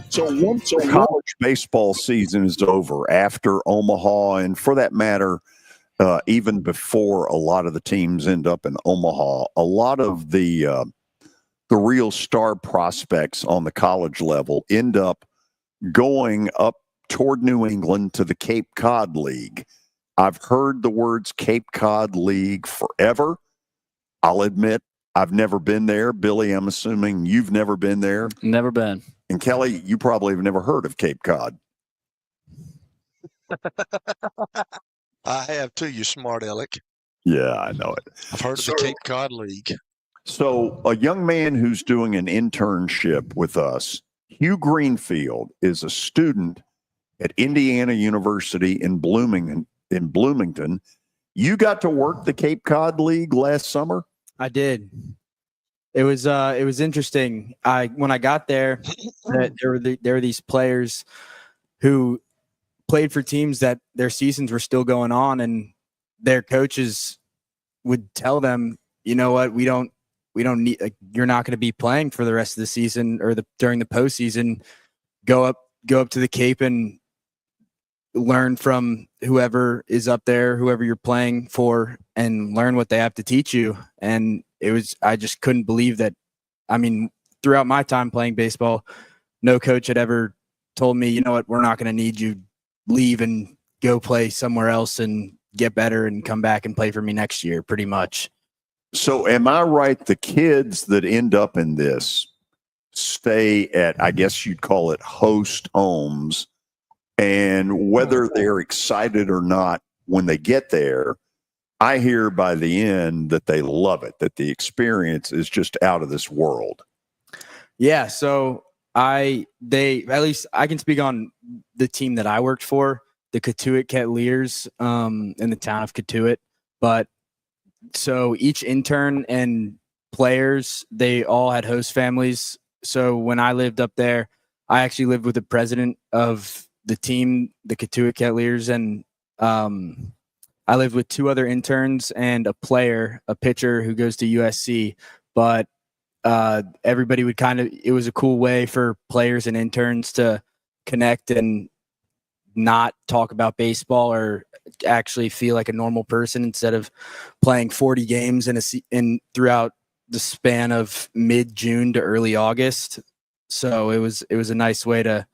So once the college baseball season is over, after Omaha, and for that matter, even before a lot of the teams end up in Omaha, a lot of the the real star prospects on the college level end up going up toward New England to the Cape Cod League. I've heard the words Cape Cod League forever. I'll admit I've never been there. Billy, I'm assuming you've never been there. Never been. And Kelly, you probably have never heard of Cape Cod. I have too, you smart aleck. Yeah, I know it. I've heard of the Cape Cod League. So a young man who's doing an internship with us, Hugh Greenfield, is a student at Indiana University in Bloomington. You got to work the Cape Cod League last summer? I did. It was interesting. When I got there, there were these players who played for teams that their seasons were still going on, and their coaches would tell them, you know what, we don't need, like, you're not going to be playing for the rest of the season or during the postseason. Go up to the Cape and learn from whoever is up there, whoever you're playing for, and learn what they have to teach you. And I just couldn't believe that. I mean, throughout my time playing baseball, no coach had ever told me, you know what, we're not going to need you. Leave and go play somewhere else and get better and come back and play for me next year, pretty much. So am I right? The kids that end up in this stay at, I guess you'd call it, host homes. And whether they're excited or not when they get there, I hear by the end that they love it, that the experience is just out of this world. Yeah. So at least I can speak on the team that I worked for, the Cotuit Cavaliers, in the town of Cotuit. But so each intern and players, they all had host families. So when I lived up there, I actually lived with the president of the team, the Cotuit Cavaliers, and I lived with two other interns and a pitcher who goes to USC. But everybody would it was a cool way for players and interns to connect and not talk about baseball, or actually feel like a normal person instead of playing 40 games throughout the span of mid-June to early August. So it was a nice way to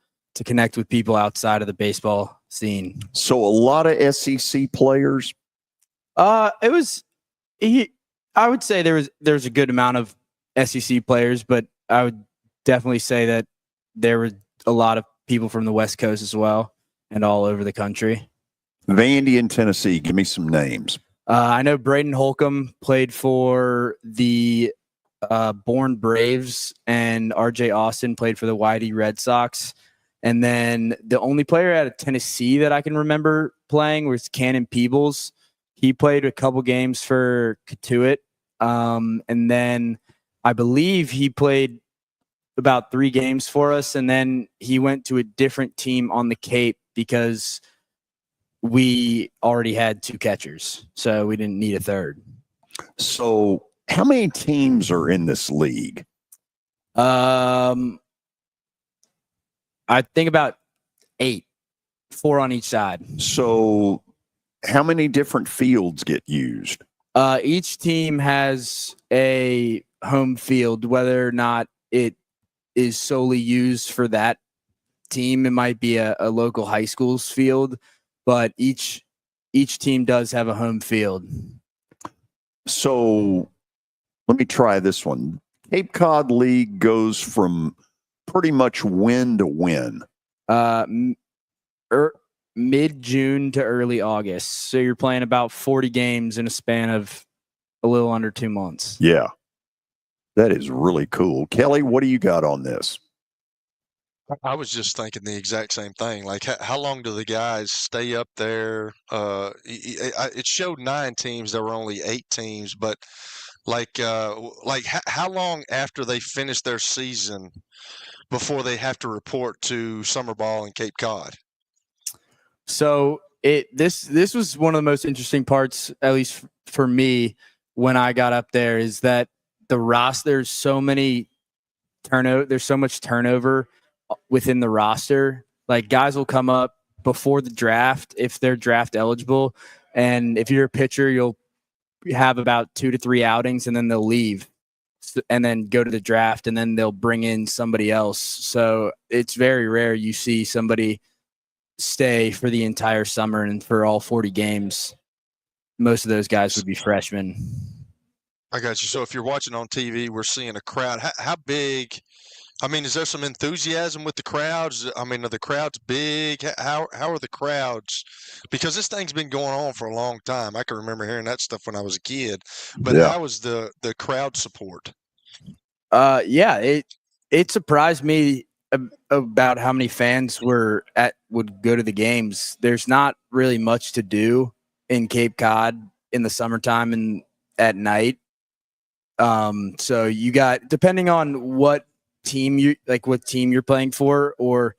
connect with people outside of the baseball scene. So a lot of SEC players. I would say there's a good amount of SEC players, but I would definitely say that there were a lot of people from the West Coast as well, and all over the country. Vandy in Tennessee, give me some names. I know Braden Holcomb played for the Bourne Braves, and RJ Austin played for the YD Red Sox. And then the only player out of Tennessee that I can remember playing was Cannon Peebles. He played a couple games for Cotuit. And then I believe he played about 3 games for us, and then he went to a different team on the Cape because we already had 2 catchers, so we didn't need a third. So how many teams are in this league? I think about 8, 4 on each side. So how many different fields get used? Each team has a home field, whether or not it is solely used for that team. It might be a local high school's field, but each team does have a home field. So let me try this one. Cape Cod League goes from pretty much when to when? Mid-June to early August. So you're playing about 40 games in a span of a little under 2 months. Yeah. That is really cool. Kelly, what do you got on this? I was just thinking the exact same thing. Like, how long do the guys stay up there? It showed 9 teams. There were only 8 teams, but how long after they finish their season before they have to report to summer ball in Cape Cod? So this was one of the most interesting parts, at least for me, when I got up there, is that the roster, there's so much turnover within the roster. Like, guys will come up before the draft if they're draft eligible, and if you're a pitcher, you'll have about 2 to 3 outings and then they'll leave. and then go to the draft, and then they'll bring in somebody else. So it's very rare you see somebody stay for the entire summer and for all 40 games. Most of those guys would be freshmen. I got you. So if you're watching on TV, we're seeing a crowd. How big? I mean, is there some enthusiasm with the crowds? I mean, are the crowds big? How are the crowds? Because this thing's been going on for a long time. I can remember hearing that stuff when I was a kid. But how is the crowd support? Yeah, it surprised me about how many fans would go to the games. There's not really much to do in Cape Cod in the summertime and at night. So you got, depending on what team you're playing for, or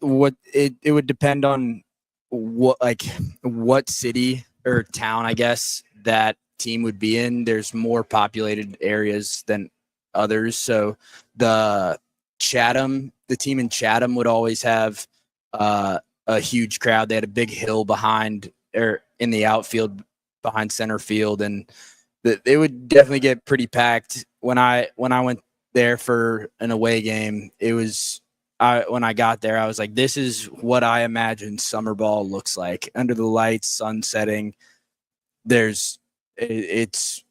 what it would depend on what city or town, I guess, that team would be in. There's more populated areas than others. So the team in Chatham would always have a huge crowd. They had a big hill behind, or in the outfield behind center field, and it would definitely get pretty packed. When I went there for an away game, when I got there, I was like, this is what I imagine summer ball looks like. Under the lights, sun setting. It's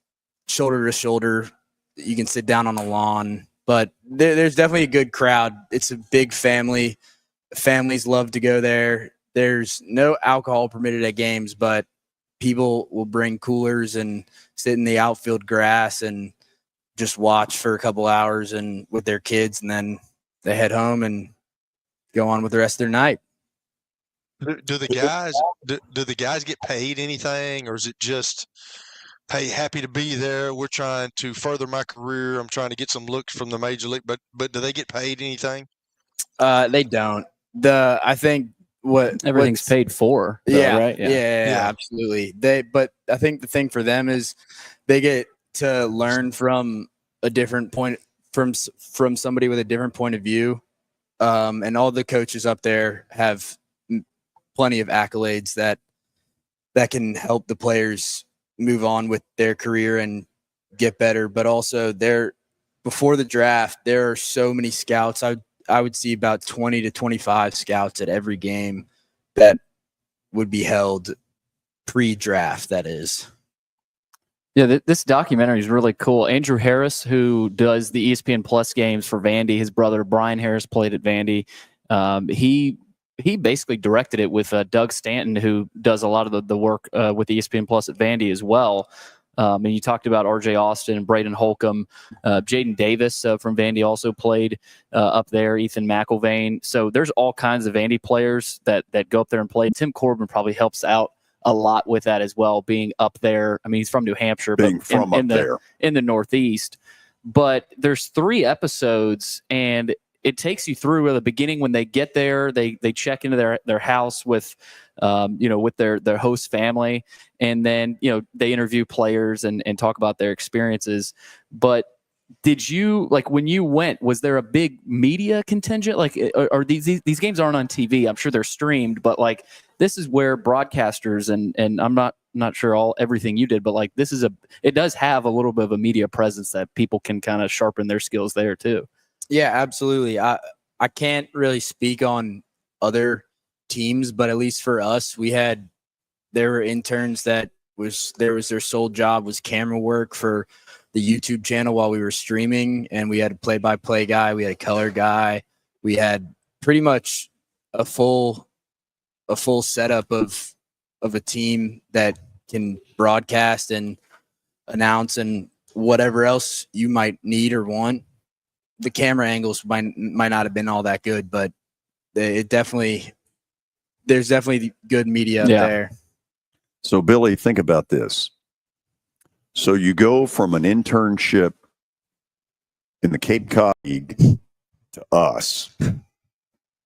shoulder to shoulder. You can sit down on the lawn, but there's definitely a good crowd. It's a big family. Families love to go there. There's no alcohol permitted at games, but people will bring coolers and sit in the outfield grass and just watch for a couple hours and with their kids, and then they head home and go on with the rest of their night. Do the guys get paid anything, or is it just, hey, happy to be there, we're trying to further my career, I'm trying to get some looks from the major league, but do they get paid anything? They don't. I think everything's paid for, though, right? Yeah, absolutely. But I think the thing for them is they get to learn from a different point, from somebody with a different point of view. And all the coaches up there have plenty of accolades that can help the players move on with their career and get better. But also, before the draft, there are so many scouts. I would see about 20 to 25 scouts at every game that would be held pre-draft, that is. Yeah, this documentary is really cool. Andrew Harris, who does the ESPN Plus games for Vandy, his brother Brian Harris played at Vandy. He basically directed it with Doug Stanton, who does a lot of the work with ESPN Plus at Vandy as well. And you talked about R.J. Austin and Braden Holcomb. Jaden Davis from Vandy also played up there, Ethan McIlvain. So there's all kinds of Vandy players that go up there and play. Tim Corbin probably helps out a lot with that as well, being up there. I mean, he's from New Hampshire, but in the Northeast. But there's 3 episodes, and it takes you through the beginning when they get there. They check into their house with with their host family, and then they interview players and talk about their experiences. But did you, like, when you went, was there a big media contingent? Like, or these games aren't on TV? I'm sure they're streamed, but like, this is where broadcasters and I'm not sure everything you did, but like, it does have a little bit of a media presence that people can kind of sharpen their skills there too. Yeah, absolutely. I can't really speak on other teams, but at least for us, there were interns that their sole job was camera work for the YouTube channel while we were streaming, and we had a play-by-play guy, we had a color guy, we had pretty much a full setup of a team that can broadcast and announce and whatever else you might need or want. The camera angles might not have been all that good, but there's definitely good media there. So, Billy, think about this. So you go from an internship in the Cape Cod League to us.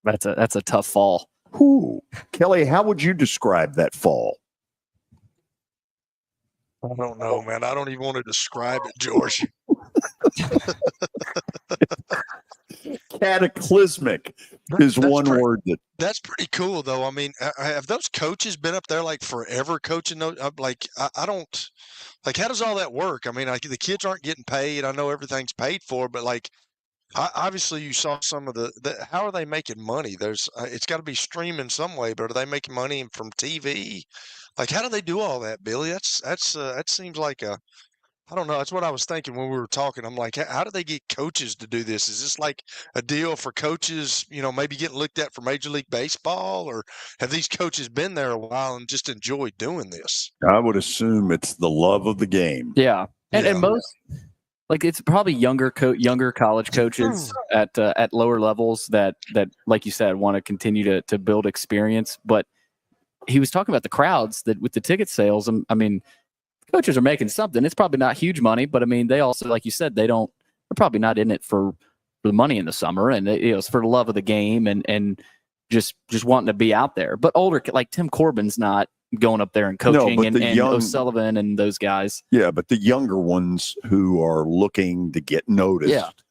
That's a tough fall. Ooh. Kelly, how would you describe that fall? I don't know, man. I don't even want to describe it, George. Cataclysmic is one word That's pretty cool, though. I mean, have those coaches been up there like forever coaching? I don't like. How does all that work? I mean, like the kids aren't getting paid. I know everything's paid for, but like, obviously, you saw some of the. How are they making money? It's got to be streaming some way, but are they making money from TV? Like, how do they do all that, Billy? That seems like I don't know. That's what I was thinking when we were talking. I'm like, how do they get coaches to do this? Is this like a deal for coaches, maybe getting looked at for Major League Baseball, or have these coaches been there a while and just enjoy doing this? I would assume it's the love of the game. Yeah. And most, like, it's probably younger college coaches at lower levels that, like you said, want to continue to build experience. But he was talking about the crowds that with the ticket sales. I mean, coaches are making something. It's probably not huge money, but I mean, they also, like you said, they're probably not in it for the money in the summer, and it's for the love of the game and just wanting to be out there. But older, like Tim Corbin's not going up there and coaching, and O'Sullivan and those guys. Yeah, but the younger ones who are looking to get noticed,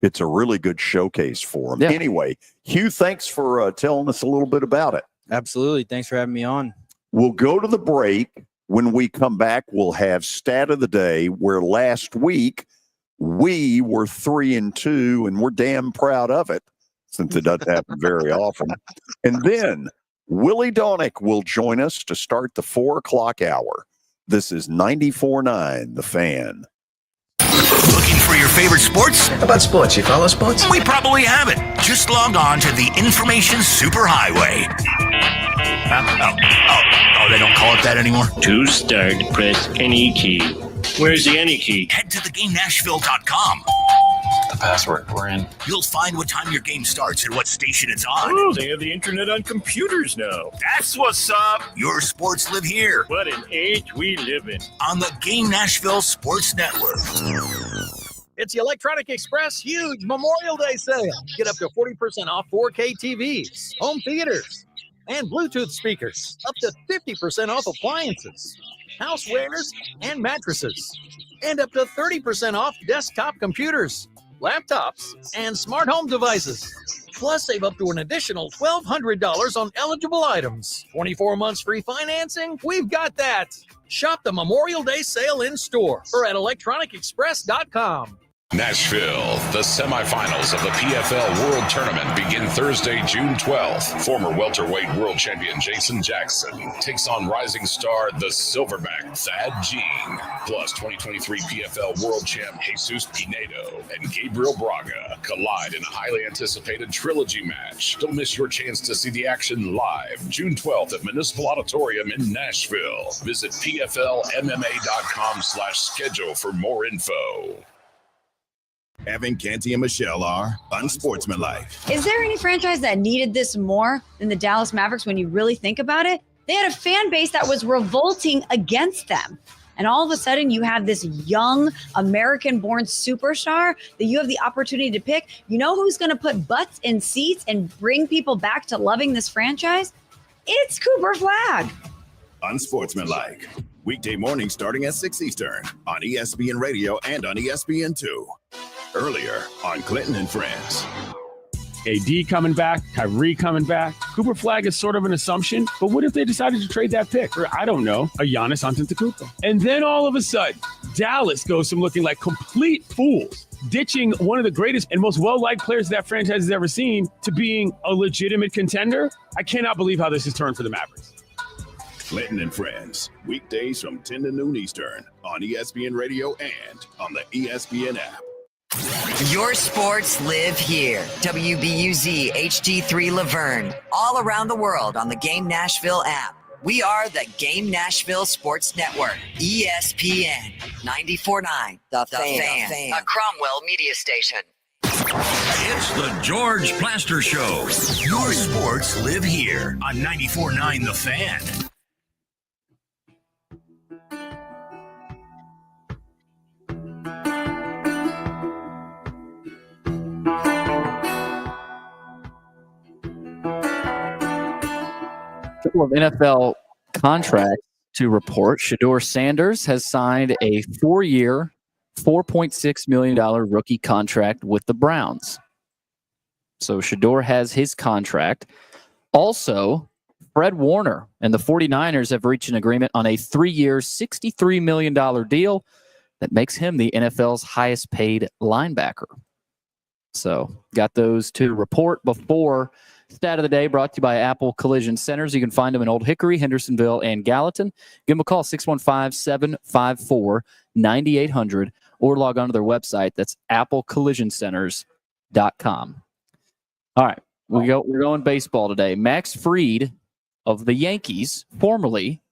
it's a really good showcase for them. Yeah. Anyway, Hugh, thanks for telling us a little bit about it. Absolutely. Thanks for having me on. We'll go to the break. When we come back, we'll have stat of the day, where last week we were 3-2, and we're damn proud of it, since it doesn't happen very often. And then Willy Daunic will join us to start the 4 o'clock hour. This is 94.9 The Fan. Looking for your favorite sports? How about sports? You follow sports? We probably have it. Just log on to the information superhighway. Oh, they don't call it that anymore? To start, press any key. Where's the any key? Head to theGameNashville.com. The password. We're in. You'll find what time your game starts and what station it's on. Oh, they have the internet on computers now. That's what's up. Your sports live here. What an age we live in. On the Game Nashville Sports Network. It's the Electronic Express huge Memorial Day sale. Get up to 40% off 4K TVs, home theaters, and Bluetooth speakers. Up to 50% off appliances, housewares, and mattresses. And up to 30% off desktop computers, laptops, and smart home devices. Plus, save up to an additional $1,200 on eligible items. 24 months free financing? We've got that. Shop the Memorial Day sale in store or at electronicexpress.com. Nashville, the semifinals of the PFL World Tournament begin Thursday, June 12th. Former welterweight world champion Jason Jackson takes on rising star the Silverback Thad Gene, plus 2023 PFL World Champ Jesus Pinedo and Gabriel Braga collide in a highly anticipated trilogy match. Don't miss your chance to see the action live June 12th at Municipal Auditorium in Nashville. Visit PFLMMA.com/schedule for more info. Evan, Canty, and Michelle are unsportsmanlike. Is there any franchise that needed this more than the Dallas Mavericks when you really think about it? They had a fan base that was revolting against them. And all of a sudden you have this young American-born superstar that you have the opportunity to pick. You know who's going to put butts in seats and bring people back to loving this franchise? It's Cooper Flagg. Unsportsmanlike. Weekday mornings starting at 6 Eastern on ESPN Radio and on ESPN2. Earlier on Clinton and Friends. AD coming back, Kyrie coming back. Cooper Flagg is sort of an assumption, but what if they decided to trade that pick? Or, I don't know, a Giannis Antetokounmpo. And then all of a sudden, Dallas goes from looking like complete fools, ditching one of the greatest and most well-liked players that franchise has ever seen, to being a legitimate contender. I cannot believe how this has turned for the Mavericks. Clinton and Friends, weekdays from 10 to noon Eastern on ESPN Radio and on the ESPN app. Your sports live here. WBUZ HD3 Laverne. All around the world on the Game Nashville app. We are the Game Nashville Sports Network. ESPN 94.9 The Fan. A Cromwell media station. It's the George Plaster Show. Your sports live here on 94.9 The Fan. Couple of NFL contracts to report. Shedeur Sanders has signed a 4-year, $4.6 million rookie contract with the Browns. So Shedeur has his contract. Also, Fred Warner and the 49ers have reached an agreement on a 3-year, $63 million deal that makes him the NFL's highest paid linebacker. So, got those to report before Stat of the Day, brought to you by Apple Collision Centers. You can find them in Old Hickory, Hendersonville, and Gallatin. Give them a call, 615-754-9800, or log on to their website. That's applecollisioncenters.com. All right, we're going baseball today. Max Fried of the Yankees, formerly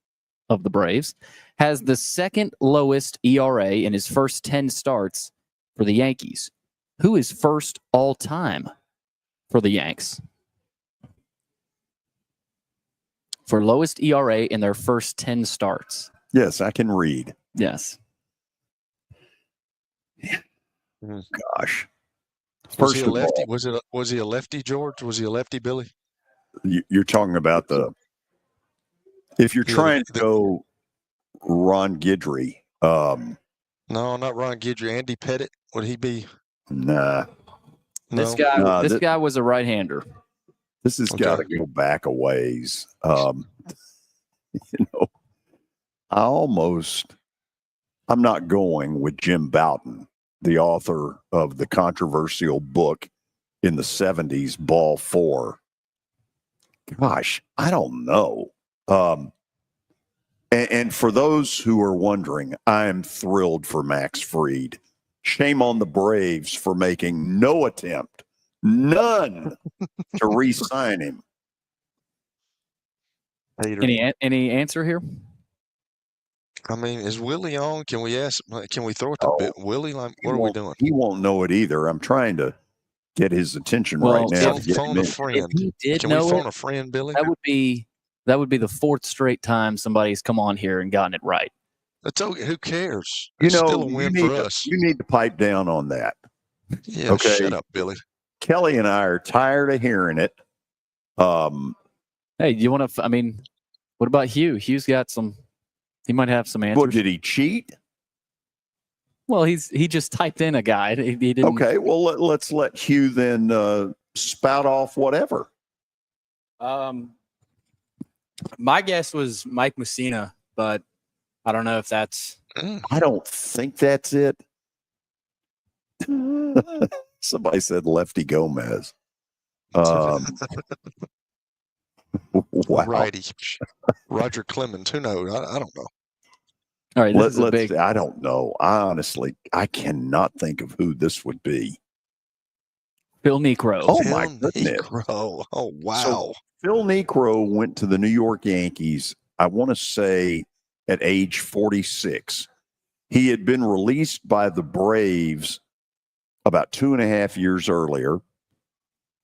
of the Braves, has the second lowest ERA in his first 10 starts for the Yankees. Who is first all-time for the Yanks? For lowest ERA in their first 10 starts. Yes, I can read. Yes. Gosh. Was he a lefty? Was he a lefty, George? Was he a lefty, Billy? You're talking about if you're trying to go Ron Guidry. No, not Ron Guidry. Andy Pettit, would he be? Nah. This guy was a right-hander. This has got to go back a ways. I'm not going with Jim Bouton, the author of the controversial book in the 70s, Ball 4. Gosh, I don't know. And for those who are wondering, I am thrilled for Max Fried. Shame on the Braves for making no attempt, none, to re-sign him. Any answer here? I mean, is Willie on? Can we throw it to Willie? Like, what are we doing? He won't know it either. I'm trying to get his attention right now. Phone a friend. Can we phone a friend, Billy? That would be the fourth straight time somebody's come on here and gotten it right. That's okay. Who cares? It's still a win for us. You need to pipe down on that. Yeah, okay? Shut up, Billy. Kelly and I are tired of hearing it. Hey, you want to? I mean, what about Hugh? Hugh's got some. He might have some answers. Well, did he cheat? Well, he just typed in a guide. He didn't. Okay, well let's let Hugh then spout off whatever. My guess was Mike Mussina, but I don't know if that's. I don't think that's it. Somebody said Lefty Gomez. Wow. Righty. Roger Clemens. Who knows? I don't know. All right. I don't know. I cannot think of who this would be. Phil Niekro. Oh, my goodness. Oh, wow. So Phil Niekro went to the New York Yankees, I want to say, at age 46. He had been released by the Braves about 2.5 years earlier,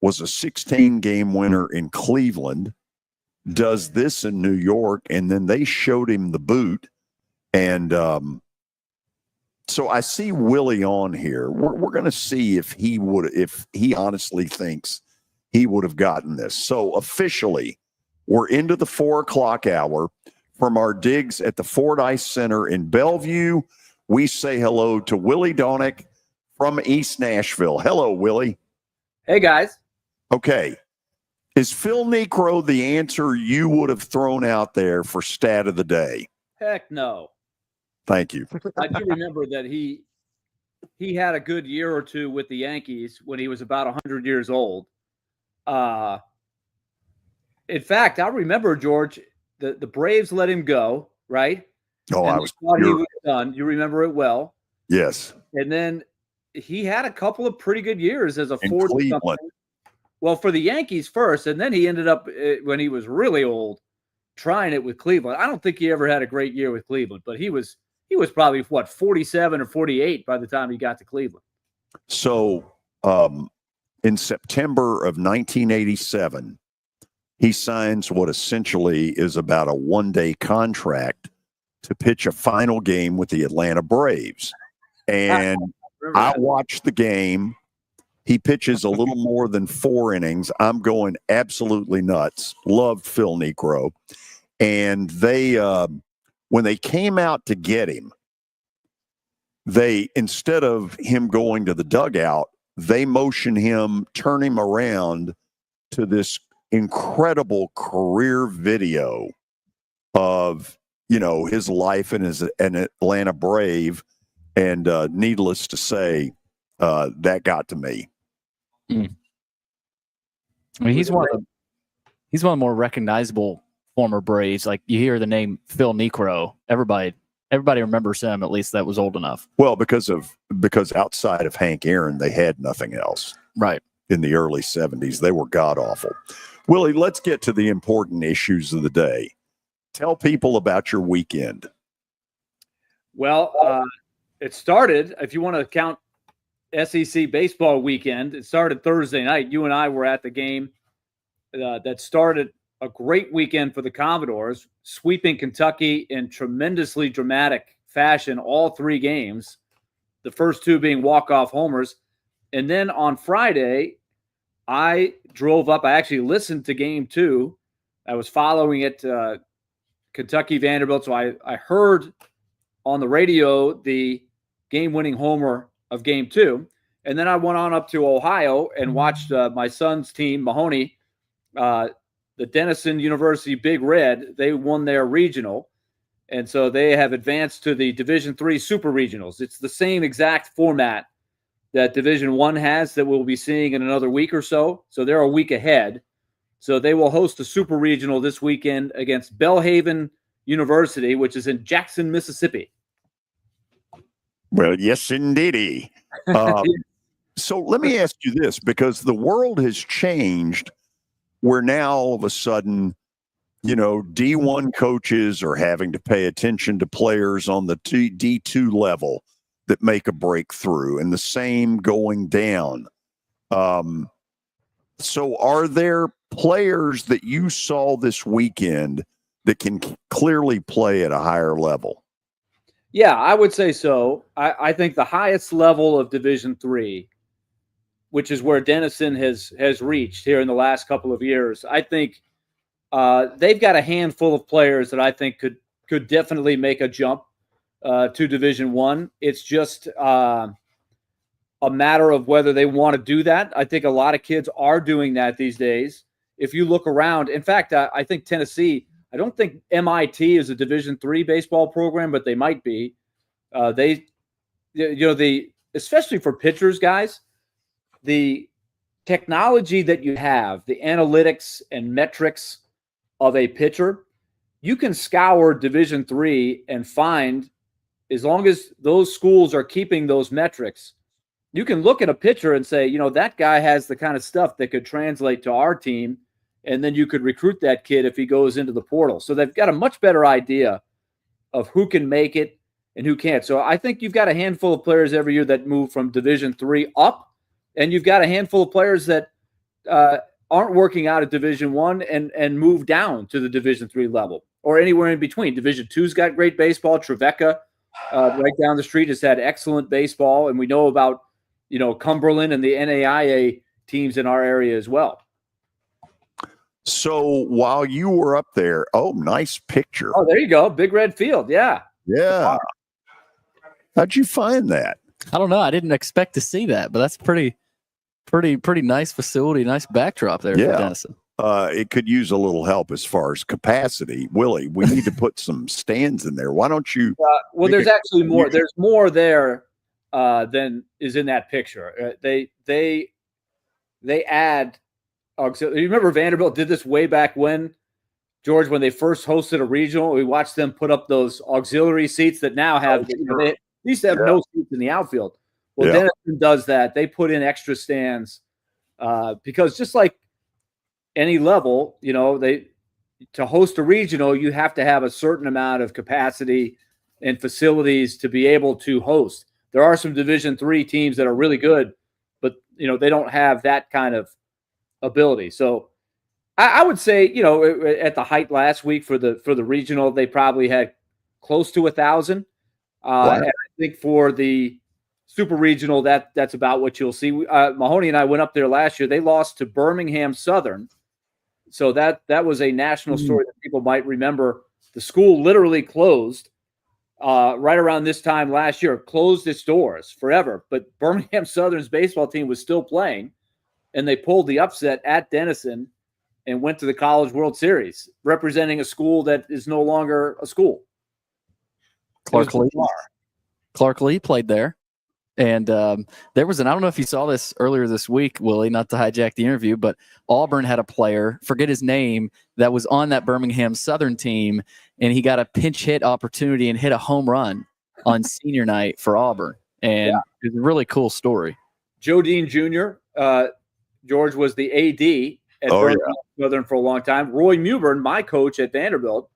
was a 16-game winner in Cleveland, does this in New York, and then they showed him the boot. And so I see Willie on here. We're going to see if he honestly thinks he would have gotten this. So officially, we're into the 4:00 hour. From our digs at the Fordyce Center in Bellevue, we say hello to Willy Daunic from East Nashville. Hello, Willie. Hey, guys. Okay. Is Phil Niekro the answer you would have thrown out there for stat of the day? Heck no. Thank you. I do remember that he had a good year or two with the Yankees when he was about 100 years old. In fact, I remember, George, the Braves let him go, right? Oh, and I was thought he was done. You remember it well. Yes. And then he had a couple of pretty good years as a in fourth. Cleveland. Well, for the Yankees first, and then he ended up, when he was really old, trying it with Cleveland. I don't think he ever had a great year with Cleveland, but he was probably, 47 or 48 by the time he got to Cleveland. So in September of 1987, he signs what essentially is about a one-day contract to pitch a final game with the Atlanta Braves. And I watched the game. He pitches a little more than 4 innings. I'm going absolutely nuts. Loved Phil Niekro. And they, when they came out to get him, instead of him going to the dugout, they motion him, turn him around to this incredible career video of, his life and as an Atlanta Brave. And needless to say, that got to me. I mean, he's one of the more recognizable former Braves. Like, you hear the name Phil Niekro, everybody remembers him, at least that was old enough. Well, because outside of Hank Aaron, they had nothing else. Right. In the early 70s, they were god awful. Willie, let's get to the important issues of the day. Tell people about your weekend. Well, it started, if you want to count SEC baseball weekend, it started Thursday night. You and I were at the game that started a great weekend for the Commodores, sweeping Kentucky in tremendously dramatic fashion, all three games, the first two being walk-off homers. And then on Friday, I drove up. I actually listened to game two. I was following it, Kentucky Vanderbilt. So I heard on the radio the game-winning homer of game two. And then I went on up to Ohio and watched my son's team, Mahoney, the Denison University Big Red. They won their regional. And so they have advanced to the Division III Super Regionals. It's the same exact format that Division I has that we'll be seeing in another week or so. So they're a week ahead. So they will host a Super Regional this weekend against Belhaven University, which is in Jackson, Mississippi. Well, yes, indeedy. So let me ask you this, because the world has changed where now all of a sudden, D1 coaches are having to pay attention to players on the D2 level that make a breakthrough, and the same going down. So are there players that you saw this weekend that can clearly play at a higher level? Yeah, I would say so. I think the highest level of Division III, which is where Denison has reached here in the last couple of years, I think they've got a handful of players that I think could definitely make a jump to Division I. It's just a matter of whether they want to do that. I think a lot of kids are doing that these days. If you look around, in fact, I think Tennessee, I don't think MIT is a Division III baseball program, but they might be. Especially for pitchers, guys, the technology that you have, the analytics and metrics of a pitcher, you can scour Division III and find, as long as those schools are keeping those metrics, you can look at a pitcher and say, that guy has the kind of stuff that could translate to our team, and then you could recruit that kid if he goes into the portal. So they've got a much better idea of who can make it and who can't. So I think you've got a handful of players every year that move from Division III up, and you've got a handful of players that aren't working out at Division I and move down to the Division III level or anywhere in between. Division II's got great baseball. Trevecca, right down the street, has had excellent baseball, and we know about Cumberland and the NAIA teams in our area as well. So while you were up there, nice picture. Oh, there you go. Big red field. Yeah. Yeah. How'd you find that? I don't know. I didn't expect to see that, but that's pretty nice facility, nice backdrop there for Denison. It could use a little help as far as capacity. Willie, we need to put some stands in there. Why don't you? Well, there's actually more. There's more there than is in that picture. They add. You remember Vanderbilt did this way back when, George, when they first hosted a regional. We watched them put up those auxiliary seats that now have. They used to have no seats in the outfield. Well, Denison does that. They put in extra stands because just like any level, to host a regional, you have to have a certain amount of capacity and facilities to be able to host. There are some Division III teams that are really good, but they don't have that kind of ability. So I would say, at the height last week for the regional, they probably had close to 1,000. And I think for the Super Regional, that's about what you'll see. Mahoney and I went up there last year. They lost to Birmingham Southern. So that was a national story that people might remember. The school literally closed right around this time last year, closed its doors forever. But Birmingham Southern's baseball team was still playing, and they pulled the upset at Denison and went to the College World Series, representing a school that is no longer a school. Clark Lee played there. And there was I don't know if you saw this earlier this week, Willie, not to hijack the interview, but Auburn had a player, forget his name, that was on that Birmingham Southern team, and he got a pinch hit opportunity and hit a home run on senior night for Auburn. And it's a really cool story. Joe Dean Jr., George was the AD at Birmingham Southern for a long time. Roy Mewburn, my coach at Vanderbilt,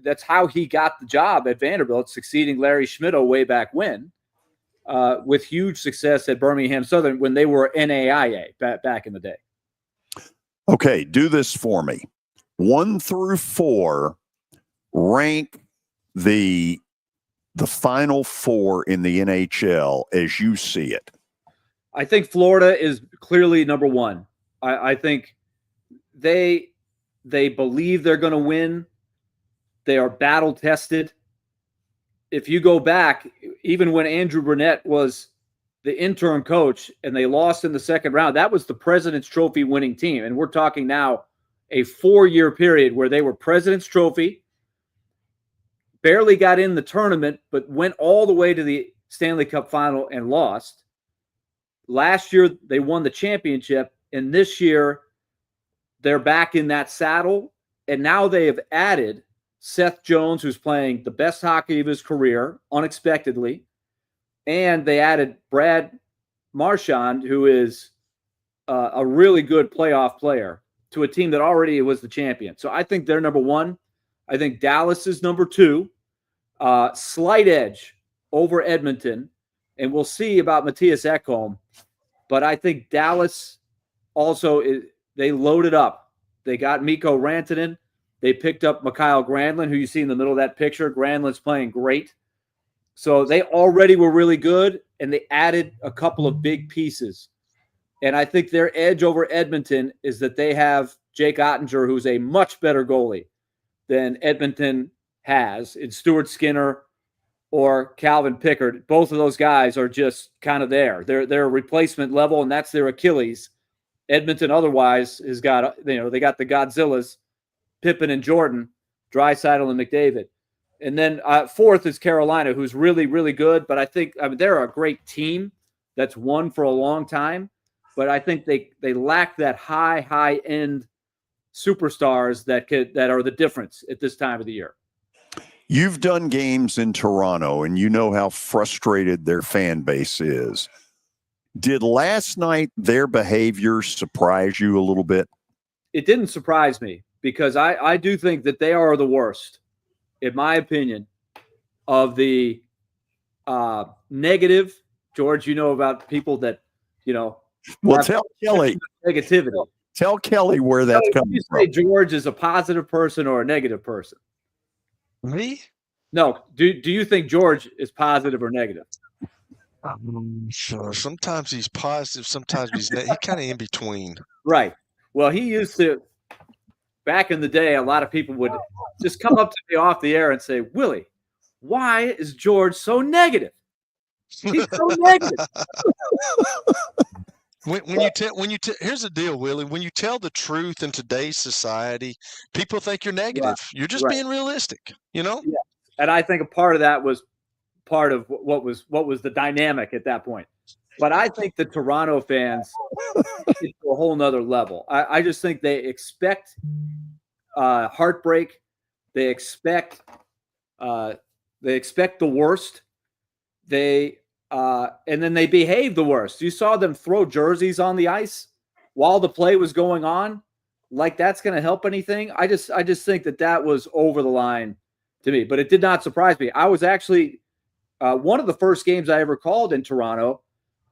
that's how he got the job at Vanderbilt, succeeding Larry Schmittou way back when. With huge success at Birmingham Southern when they were NAIA back in the day. Okay, do this for me. 1 through 4, rank the Final Four in the NHL as you see it. I think Florida is clearly number 1. I think they believe they're going to win. They are battle tested. If you go back, even when Andrew Burnett was the interim coach and they lost in the second round, that was the President's Trophy winning team. And we're talking now a 4-year period where they were President's Trophy, barely got in the tournament, but went all the way to the Stanley Cup final and lost. Last year, they won the championship. And this year, they're back in that saddle. And now they have added Seth Jones, who's playing the best hockey of his career, unexpectedly. And they added Brad Marchand, who is a really good playoff player, to a team that already was the champion. So I think they're number 1. I think Dallas is number 2. Slight edge over Edmonton. And we'll see about Matthias Ekholm. But I think Dallas also, they loaded up. They got Mikko Rantanen. They picked up Mikael Granlund, who you see in the middle of that picture. Granlund's playing great. So they already were really good, and they added a couple of big pieces. And I think their edge over Edmonton is that they have Jake Ottinger, who's a much better goalie than Edmonton has. It's Stuart Skinner or Calvin Pickard. Both of those guys are just kind of there. They're a replacement level, and that's their Achilles. Edmonton otherwise has got, they got the Godzillas, Pippen and Jordan, Draisaitl and McDavid. And then 4th is Carolina, who's really, really good. But I think they're a great team that's won for a long time. But I think they lack that high-end superstars that are the difference at this time of the year. You've done games in Toronto, and you know how frustrated their fan base is. Did last night their behavior surprise you a little bit? It didn't surprise me, because I do think that they are the worst, in my opinion, of the negative. George, you know about people that, well, tell Kelly negativity. Tell Kelly where that's coming you from. Say George is a positive person or a negative person? Me? No. Do you think George is positive or negative? Sure. Sometimes he's positive, sometimes he's kind of in between. Right. Well, he used to. Back in the day, a lot of people would just come up to me off the air and say, "Willie, why is George so negative? He's so negative." Here's the deal, Willie. When you tell the truth in today's society, people think you're negative. Yeah, you're just being realistic, Yeah. And I think a part of that was part of what was the dynamic at that point. But I think the Toronto fans get to a whole nother level. I just think they expect heartbreak. They expect the worst. And then they behave the worst. You saw them throw jerseys on the ice while the play was going on. Like that's going to help anything. I just think that was over the line to me. But it did not surprise me. I was actually one of the first games I ever called in Toronto.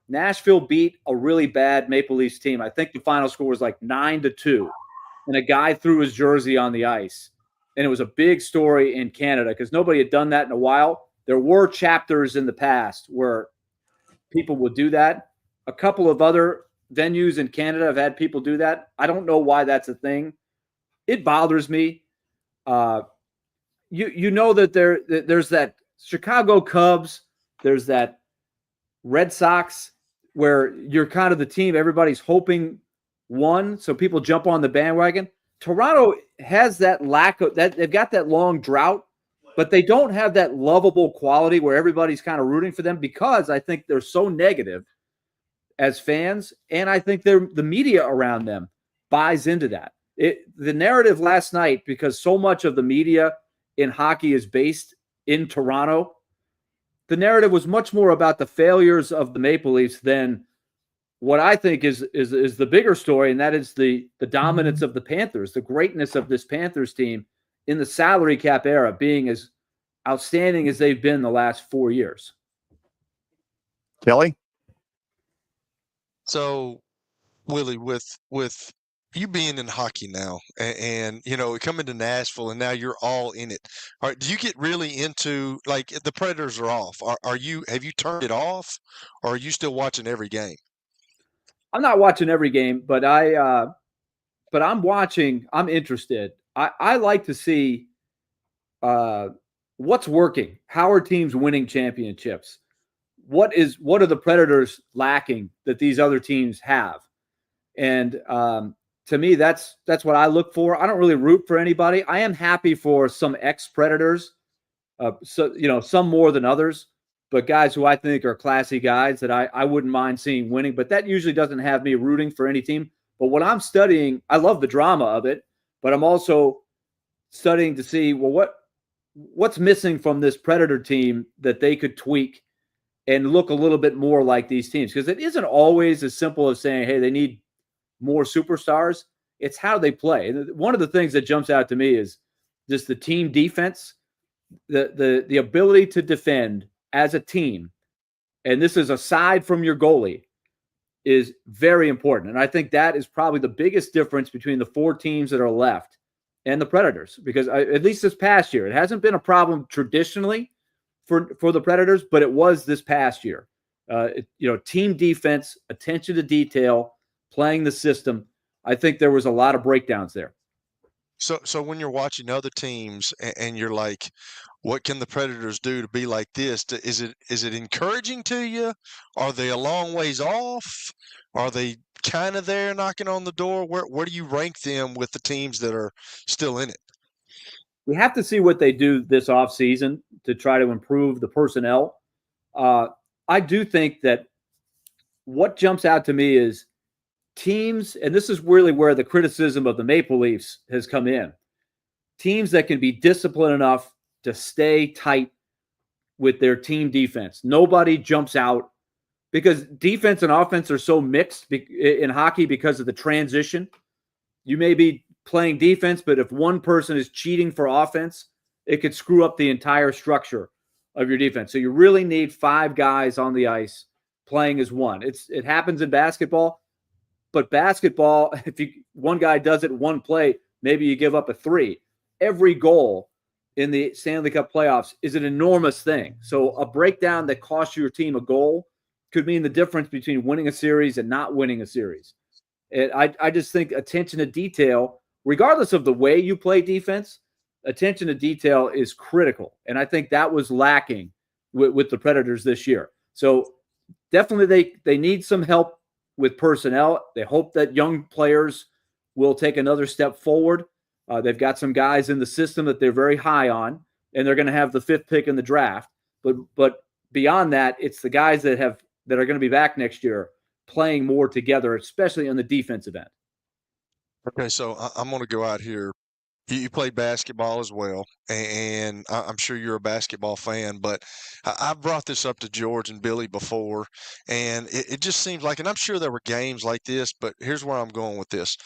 Nashville beat a really bad Maple Leafs team. I think the final score was like 9-2. And a guy threw his jersey on the ice. And it was a big story in Canada because nobody had done that in a while. There were chapters in the past where people would do that. A couple of other venues in Canada have had people do that. I don't know why that's a thing. It bothers me. You know that there's that Chicago Cubs, there's that Red Sox where you're kind of the team everybody's hoping won, so people jump on the bandwagon. Toronto has that lack of that. They've got that long drought, but they don't have that lovable quality where everybody's kind of rooting for them, because I think they're so negative as fans, and I think the media around them buys into that. The narrative last night, because so much of the media in hockey is based in Toronto, the narrative was much more about the failures of the Maple Leafs than what I think is the bigger story, and that is the dominance of the Panthers, the greatness of this Panthers team in the salary cap era being as outstanding as they've been the last 4 years. Kelly? So, Willie, with you being in hockey now, and coming to Nashville, and now you're all in it. All right, do you get really into, like, the Predators are off? Have you turned it off, or are you still watching every game? I'm not watching every game, but I'm watching. I'm interested. I like to see what's working. How are teams winning championships? What are the Predators lacking that these other teams have? And to me, that's what I look for. I don't really root for anybody. I am happy for some ex-Predators, some more than others, but guys who I think are classy guys that I wouldn't mind seeing winning. But that usually doesn't have me rooting for any team. But what I'm studying, I love the drama of it, but I'm also studying to see, well, what's missing from this Predator team that they could tweak and look a little bit more like these teams. Because it isn't always as simple as saying, hey, they need more superstars. It's how they play. And one of the things that jumps out to me is just the team defense, the ability to defend as a team. And this is aside from your goalie, is very important. And I think that is probably the biggest difference between the 4 teams that are left and the Predators, because at least this past year, it hasn't been a problem traditionally for the Predators, but it was this past year. Team defense, attention to detail, playing the system. I think there was a lot of breakdowns there. So when you're watching other teams and you're like, what can the Predators do to be like this? Is it encouraging to you? Are they a long ways off? Are they kind of there knocking on the door? Where do you rank them with the teams that are still in it? We have to see what they do this offseason to try to improve the personnel. I do think that what jumps out to me is teams, and this is really where the criticism of the Maple Leafs has come in, teams that can be disciplined enough to stay tight with their team defense. Nobody jumps out, because defense and offense are so mixed in hockey because of the transition. You may be playing defense, but if one person is cheating for offense, it could screw up the entire structure of your defense. So you really need 5 guys on the ice playing as one. It happens in basketball, but basketball, if one guy does it one play, maybe you give up a 3. Every goal in the Stanley Cup playoffs is an enormous thing. So a breakdown that costs your team a goal could mean the difference between winning a series and not winning a series. And I just think attention to detail, regardless of the way you play defense, attention to detail is critical. And I think that was lacking with the Predators this year. So definitely they need some help with personnel. They hope that young players will take another step forward. They've got some guys in the system that they're very high on, and they're going to have the 5th pick in the draft. But beyond that, it's the guys that are going to be back next year playing more together, especially on the defensive end. Okay, so I'm going to go out here. You played basketball as well, and I'm sure you're a basketball fan, but I've brought this up to George and Billy before, and it just seems like, and I'm sure there were games like this, but here's where I'm going with this.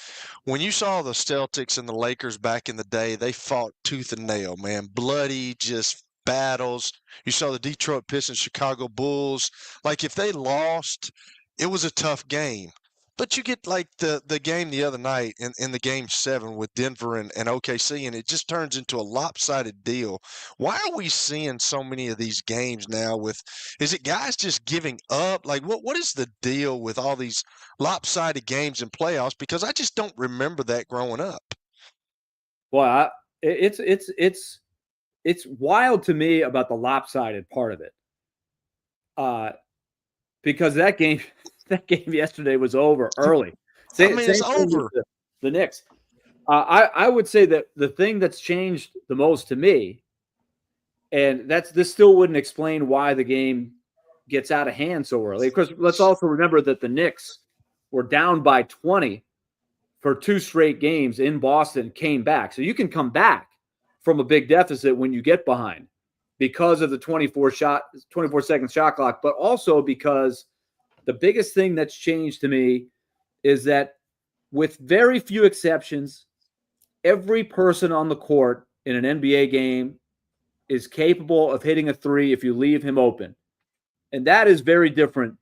When you saw the Celtics and the Lakers back in the day, they fought tooth and nail, man, bloody, just battles. You saw the Detroit Pistons, Chicago Bulls. Like, if they lost, it was a tough game. But you get like the game the other night in the Game 7 with Denver and OKC, and it just turns into a lopsided deal. Why are we seeing so many of these games now is it guys just giving up? Like, what is the deal with all these lopsided games in playoffs? Because I just don't remember that growing up. Well, it's wild to me about the lopsided part of it. Because that game yesterday was over early. It's over. The Knicks. I would say that the thing that's changed the most to me, and this still wouldn't explain why the game gets out of hand so early. Because let's also remember that the Knicks were down by 20 for 2 straight games in Boston, came back. So you can come back from a big deficit when you get behind because of the 24-second shot clock, but also because the biggest thing that's changed to me is that with very few exceptions, every person on the court in an NBA game is capable of hitting a three if you leave him open. And that is very different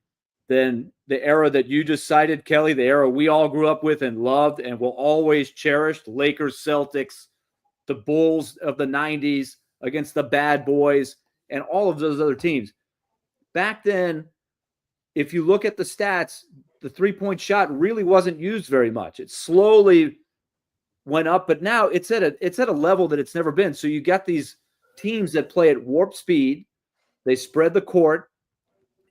than the era that you just cited, Kelly, the era we all grew up with and loved and will always cherish, the Lakers, Celtics, the Bulls of the 90s against the Bad Boys and all of those other teams. Back then, if you look at the stats, the three-point shot really wasn't used very much. It slowly went up, but now it's at a level that it's never been. So you got these teams that play at warp speed. They spread the court.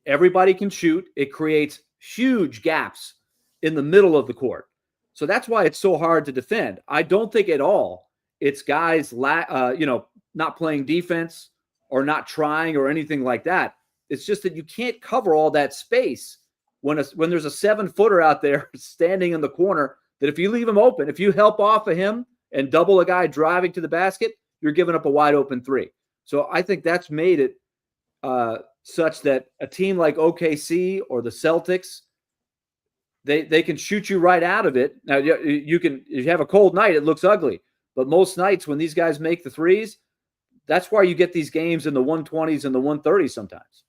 Everybody can shoot. It creates huge gaps in the middle of the court. So that's why it's so hard to defend. I don't think at all it's guys not playing defense or not trying or anything like that. It's just that you can't cover all that space when there's a 7-footer out there standing in the corner that if you leave him open, if you help off of him and double a guy driving to the basket, you're giving up a wide open three. So I think that's made it such that a team like OKC or the Celtics, they can shoot you right out of it. Now you have a cold night, it looks ugly, but most nights when these guys make the threes, that's why you get these games in the 120s and the 130s sometimes.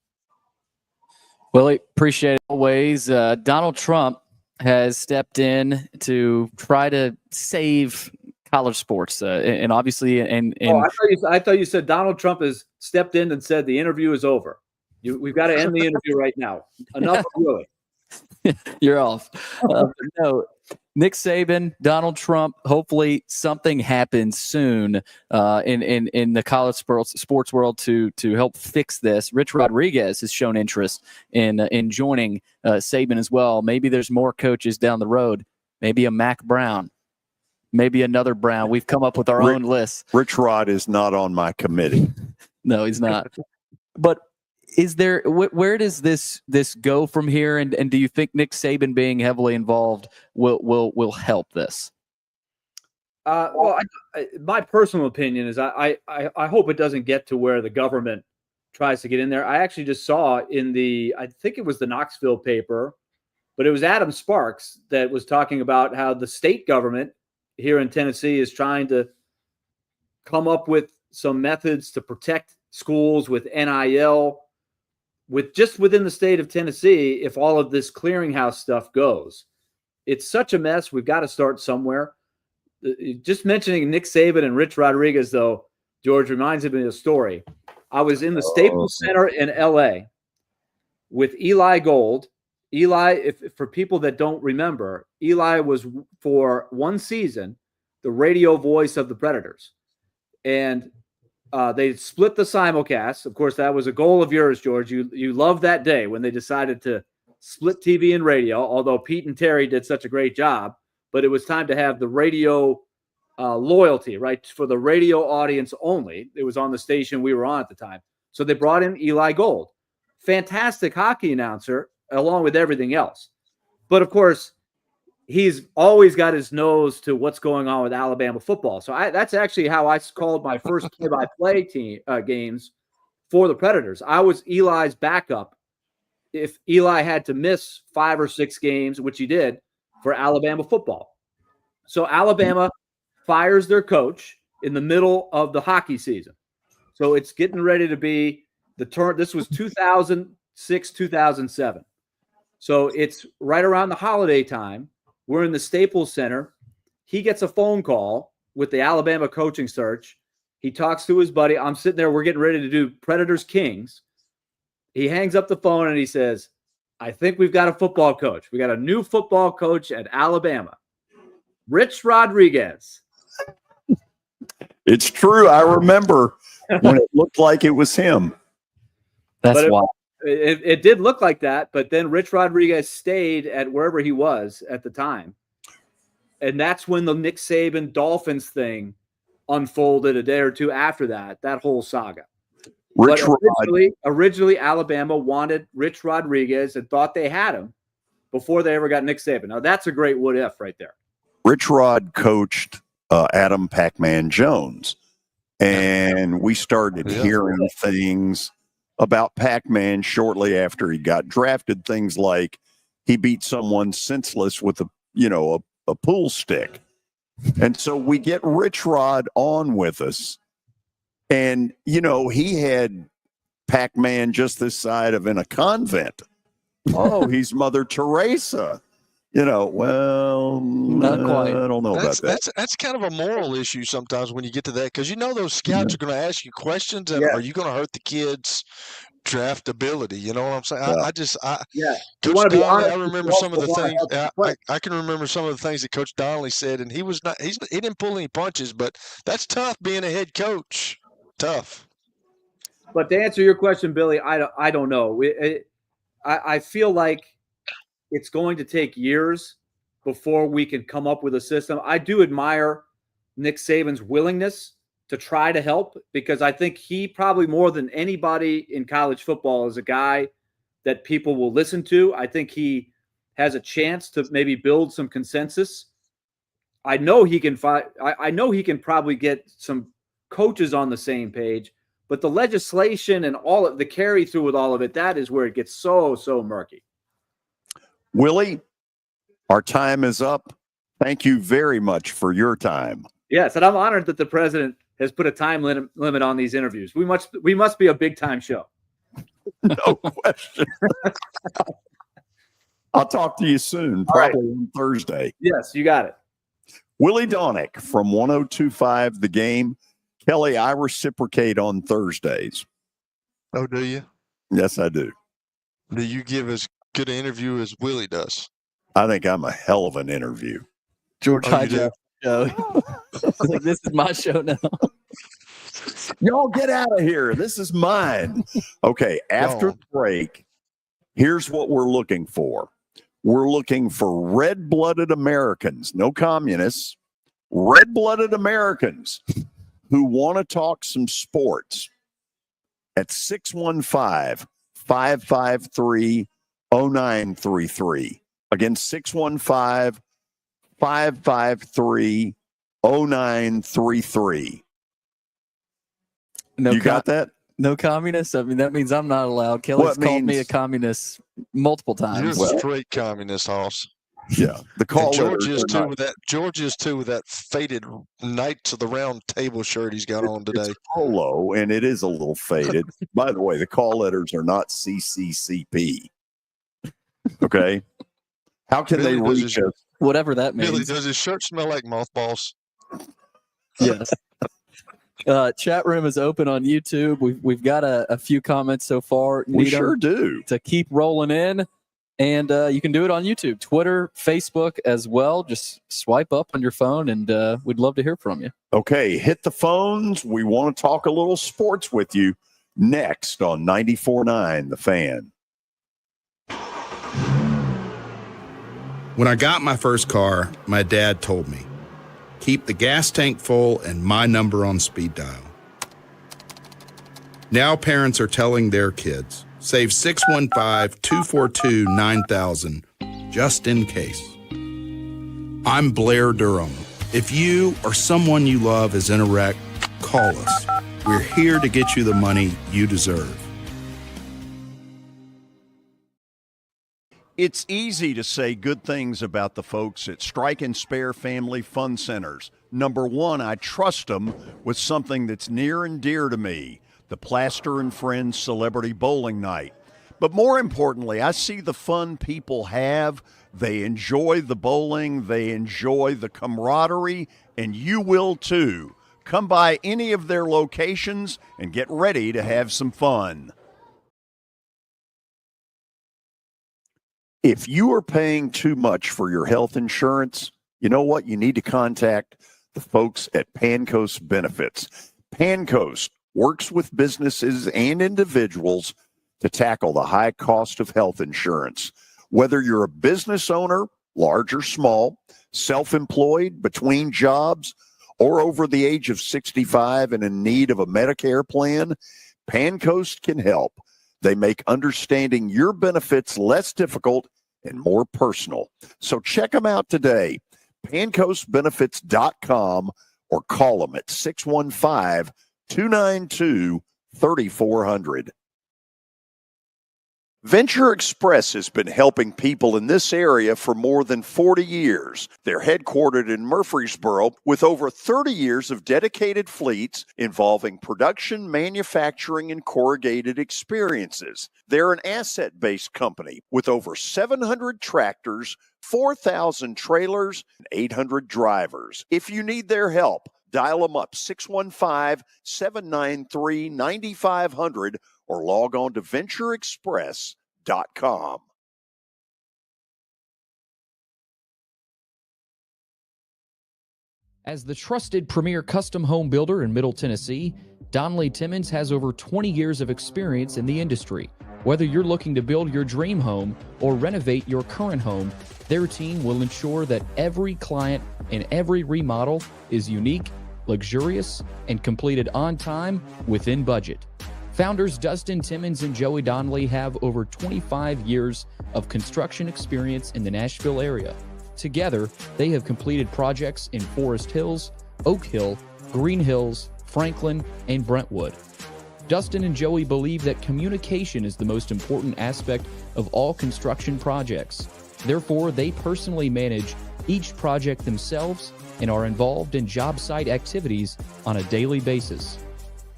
Willie, appreciate it always. Donald Trump has stepped in to try to save college sports, and obviously, I thought you said Donald Trump has stepped in and said the interview is over. We've got to end the interview right now. Enough, Willie. You're off. No, Nick Saban, Donald Trump. Hopefully, something happens soon in the college sports world to help fix this. Rich Rodriguez has shown interest in joining Saban as well. Maybe there's more coaches down the road. Maybe a Mac Brown. Maybe another Brown. We've come up with our own list. Rich Rod is not on my committee. No, he's not. But is there? Where does this go from here? And do you think Nick Saban being heavily involved will help this? My personal opinion is I hope it doesn't get to where the government tries to get in there. I actually just saw I think it was the Knoxville paper, but it was Adam Sparks that was talking about how the state government here in Tennessee is trying to come up with some methods to protect schools with NIL, within the state of Tennessee. If all of this clearinghouse stuff goes, it's such a mess. We've got to start somewhere. Just mentioning Nick Saban and Rich Rodriguez, though, George, reminds me of a story. I was in the Staples Center in LA with Eli Gold. Eli, for people that don't remember, Eli was for one season the radio voice of the Predators. And they split the simulcast. Of course, that was a goal of yours, George. You loved that day when they decided to split TV and radio, although Pete and Terry did such a great job. But it was time to have the radio loyalty, right, for the radio audience only. It was on the station we were on at the time. So they brought in Eli Gold. Fantastic hockey announcer, along with everything else. But, of course, he's always got his nose to what's going on with Alabama football. So that's actually how I called my first play-by-play games for the Predators. I was Eli's backup if Eli had to miss 5 or 6 games, which he did, for Alabama football. So Alabama fires their coach in the middle of the hockey season. So it's getting ready to be the turn. This was 2006, 2007. So it's right around the holiday time. We're in the Staples Center. He gets a phone call with the Alabama coaching search. He talks to his buddy. I'm sitting there. We're getting ready to do Predators Kings. He hangs up the phone and he says, I think we've got a football coach. We got a new football coach at Alabama, Rich Rodriguez. It's true. I remember when it looked like it was him. That's wild. It did look like that, but then Rich Rodriguez stayed at wherever he was at the time. And that's when the Nick Saban Dolphins thing unfolded a day or two after that whole saga. Originally, Alabama wanted Rich Rodriguez and thought they had him before they ever got Nick Saban. Now, that's a great what if right there. Rich Rod coached Adam Pac-Man Jones, and we started hearing things about Pac-Man shortly after he got drafted, things like he beat someone senseless with a pool stick. And so we get Rich Rod on with us, and he had Pac-Man just this side of in a convent. Oh, he's Mother Teresa. Well, not quite. I don't know about that. That's kind of a moral issue sometimes when you get to that, because those scouts are going to ask you questions, and are you going to hurt the kids' draft ability? You know what I'm saying? Coach Donnelly, I remember some of the things. I can remember some of the things that Coach Donnelly said, and he didn't pull any punches, but that's tough being a head coach. Tough. But to answer your question, Billy, I don't know. I feel like it's going to take years before we can come up with a system. I do admire Nick Saban's willingness to try to help, because I think he probably more than anybody in college football is a guy that people will listen to. I think he has a chance to maybe build some consensus. I know he can I know he can probably get some coaches on the same page, but the legislation and all of the carry through with all of it, that is where it gets so murky. Willie, our time is up. Thank you very much for your time. Yes, and I'm honored that the president has put a time limit on these interviews. We must be a big time show. No question. I'll talk to you soon, probably on Thursday. Yes, you got it. Willy Daunic from 102.5 The Game. Kelly, I reciprocate on Thursdays. Oh, do you? Yes, I do. Do you give as good an interview as Willie does? I think I'm a hell of an interview. George hijacked the show. Like, this is my show now. Y'all get out of here. This is mine. Okay, after the break, here's what we're looking for. We're looking for red-blooded Americans, no communists, red-blooded Americans who want to talk some sports at 615-553-0933. Again, 615-553-0933. You got that? No communists? I mean, that means I'm not allowed. Kelly's called me a communist multiple times. You're a straight communist, Hoss. Yeah, the call. George is too with that. George is too with that faded Knights of the Round Table shirt he's got on today. It's polo, and it is a little faded. By the way, the call letters are not CCCP. Okay, how can they reach us? Whatever that means. Billy, does his shirt smell like mothballs? Yes. Chat room is open on YouTube. We've got a few comments so far. We sure do. To keep rolling in. And you can do it on YouTube, Twitter, Facebook as well. Just swipe up on your phone, and we'd love to hear from you. Okay, hit the phones. We want to talk a little sports with you next on 94.9 The Fan. When I got my first car, my dad told me, keep the gas tank full and my number on speed dial. Now parents are telling their kids, save 615-242-9000 just in case. I'm Blair Durham. If you or someone you love is in a wreck, call us. We're here to get you the money you deserve. It's easy to say good things about the folks at Strike and Spare Family Fun Centers. Number one, I trust them with something that's near and dear to me, the Plaster and Friends Celebrity Bowling Night. But more importantly, I see the fun people have. They enjoy the bowling, they enjoy the camaraderie, and you will too. Come by any of their locations and get ready to have some fun. If you are paying too much for your health insurance, you know what? You need to contact the folks at Pancoast Benefits. Pancoast works with businesses and individuals to tackle the high cost of health insurance. Whether you're a business owner, large or small, self-employed, between jobs, or over the age of 65 and in need of a Medicare plan, PanCoast can help. They make understanding your benefits less difficult and more personal. So check them out today, PanCoastBenefits.com, or call them at 615-292-3400. Venture Express has been helping people in this area for more than 40 years. They're headquartered in Murfreesboro with over 30 years of dedicated fleets involving production, manufacturing, and corrugated experiences. They're an asset-based company with over 700 tractors, 4,000 trailers, and 800 drivers. If you need their help, dial them up 615-793-9500 or log on to ventureexpress.com. As the trusted premier custom home builder in Middle Tennessee, Donnelly Timmons has over 20 years of experience in the industry. Whether you're looking to build your dream home or renovate your current home, their team will ensure that every client and every remodel is unique, luxurious, and completed on time within budget. Founders Dustin Timmons and Joey Donnelly have over 25 years of construction experience in the Nashville area. Together, they have completed projects in Forest Hills, Oak Hill, Green Hills, Franklin, and Brentwood. Dustin and Joey believe that communication is the most important aspect of all construction projects. Therefore, they personally manage each project themselves and are involved in job site activities on a daily basis.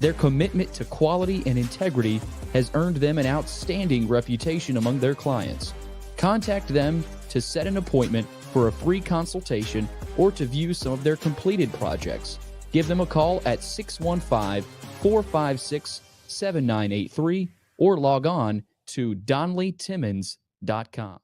Their commitment to quality and integrity has earned them an outstanding reputation among their clients. Contact them to set an appointment for a free consultation or to view some of their completed projects. Give them a call at 615-456-7983 or log on to DonnellyTimmons.com.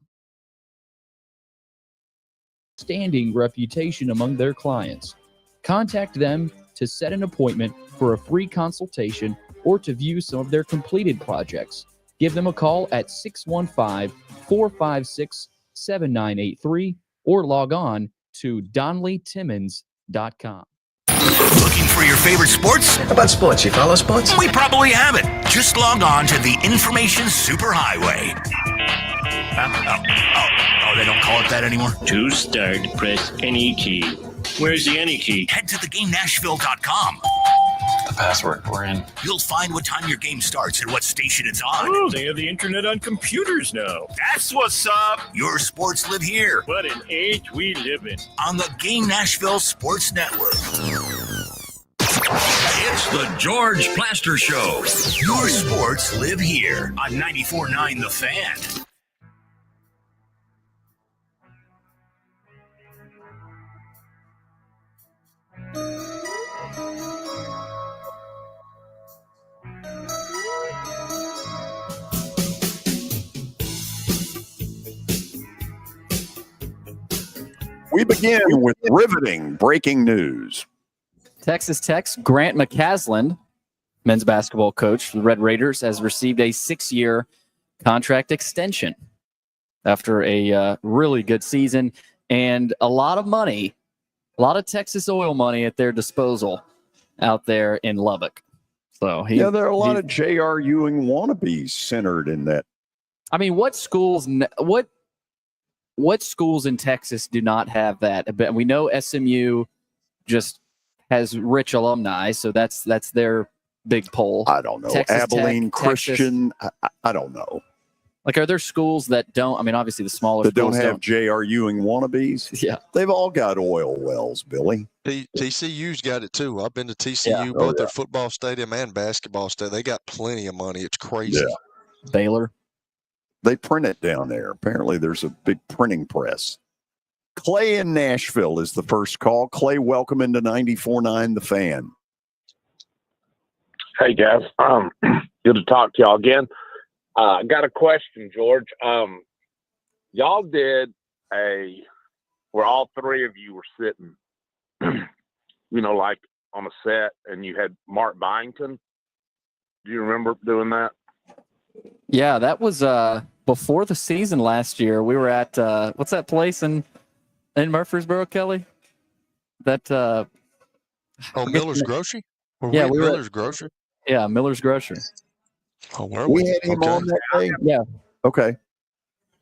Standing reputation among their clients. Contact them to set an appointment for a free consultation or to view some of their completed projects. Give them a call at 615-456-7983 or log on to DonnellyTimmons.com. Looking for your favorite sports? How about sports? You follow sports? We probably have it. Just log on to the Information Superhighway. They don't call it that anymore? To start, press any key. Where's the any key? Head to theGameNashville.com. The password, we're in. You'll find what time your game starts and what station it's on. Oh, they have the internet on computers now. That's what's up. Your sports live here. What an age we live in. On the Game Nashville Sports Network. It's the George Plaster Show. Your sports live here on 94.9 The Fan. We begin with riveting breaking news. Texas Tech's Grant McCasland, men's basketball coach for the Red Raiders, has received a 6-year contract extension after a really good season and a lot of money, a lot of Texas oil money at their disposal out there in Lubbock. So there are a lot of J.R. Ewing wannabes centered in that. I mean, what schools in Texas do not have that? But we know SMU just has rich alumni, so that's their big pull. I don't know. Texas Abilene Tech, Christian, I don't know. Like, are there schools that don't? I mean, obviously the smaller that schools don't have J.R. Ewing wannabes. Yeah, they've all got oil wells, Billy. TCU's got it too. I've been to TCU, both their football stadium and basketball stadium. They got plenty of money. It's crazy. Yeah. Baylor. They print it down there. Apparently, there's a big printing press. Clay in Nashville is the first call. Clay, welcome into 94.9 The Fan. Hey, guys. Good to talk to y'all again. I got a question, George. Y'all did where all three of you were sitting, like on a set, and you had Mark Byington. Do you remember doing that? Yeah, that was before the season last year. We were at what's that place in Murfreesboro, Kelly? That Miller's Grocery? Were yeah, we at we were Miller's Grocery? Yeah, Miller's Grocery. Oh, were We we? had him Okay. on that day. Yeah. Okay.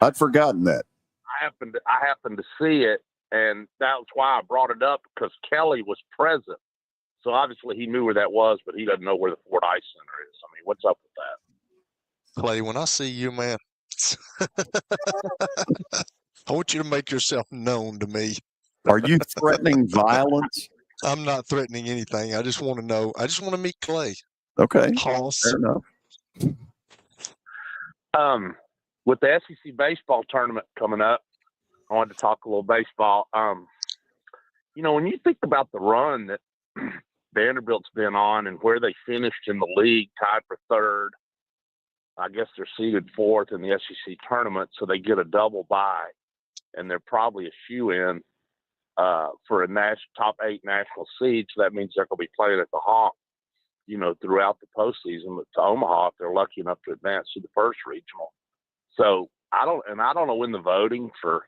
I'd forgotten that. I happened to see it, and that's why I brought it up, because Kelly was present. So obviously he knew where that was, but he doesn't know where the Ford Ice Center is. I mean, what's up with that? Clay, when I see you, man, I want you to make yourself known to me. Are you threatening violence? I'm not threatening anything. I just want to know. I just want to meet Clay. Okay. Hoss. Fair enough. With the SEC baseball tournament coming up, I wanted to talk a little baseball. When you think about the run that Vanderbilt's been on and where they finished in the league, tied for third, I guess they're seeded fourth in the SEC tournament, so they get a double bye, and they're probably a shoe-in for a top 8 national seed. So that means they're going to be playing at the Hawk, throughout the postseason to Omaha if they're lucky enough to advance to the first regional. So I don't know when the voting for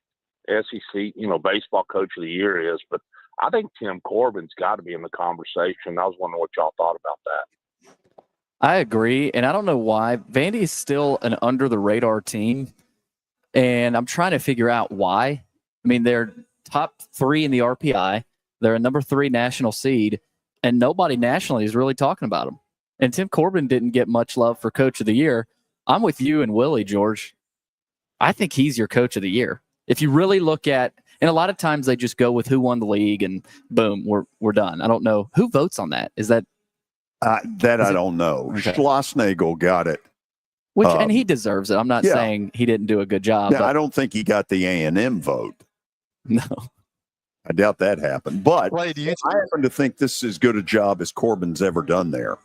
SEC, baseball coach of the year is, but I think Tim Corbin's got to be in the conversation. I was wondering what y'all thought about that. I agree, and I don't know why. Vandy is still an under-the-radar team, and I'm trying to figure out why. I mean, they're top 3 in the RPI. They're a number 3 national seed, and nobody nationally is really talking about them. And Tim Corbin didn't get much love for Coach of the Year. I'm with you and Willie, George. I think he's your Coach of the Year. If you really look at, and a lot of times they just go with who won the league, and boom, we're done. I don't know who votes on that. Is that I don't know. Okay. Schlossnagel got it. And he deserves it. I'm not saying he didn't do a good job. Yeah, but I don't think he got the A&M vote. No. I doubt that happened. But Clay, I happen to think this is as good a job as Corbin's ever done there.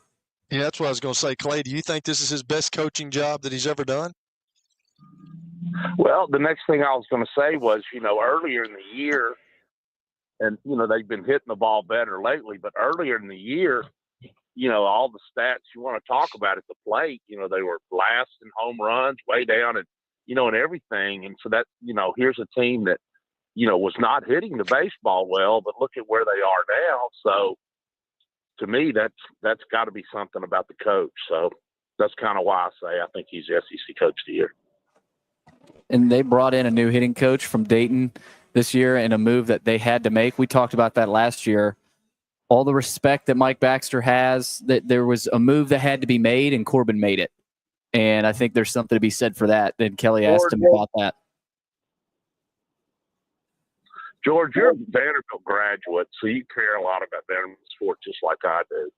Yeah, that's what I was going to say. Clay, do you think this is his best coaching job that he's ever done? Well, the next thing I was going to say was, earlier in the year, and, they've been hitting the ball better lately, but earlier in the year, all the stats you want to talk about at the plate, they were last in home runs, way down, and, and everything. And so that, here's a team that, was not hitting the baseball well, but look at where they are now. So to me, that's got to be something about the coach. So that's kind of why I say I think he's the SEC Coach of the Year. And they brought in a new hitting coach from Dayton this year in a move that they had to make. We talked about that last year. All the respect that Mike Baxter has, that there was a move that had to be made, and Corbin made it. And I think there's something to be said for that. And Kelly asked him about that. George, you're a Vanderbilt graduate, so you care a lot about Vanderbilt sports just like I do.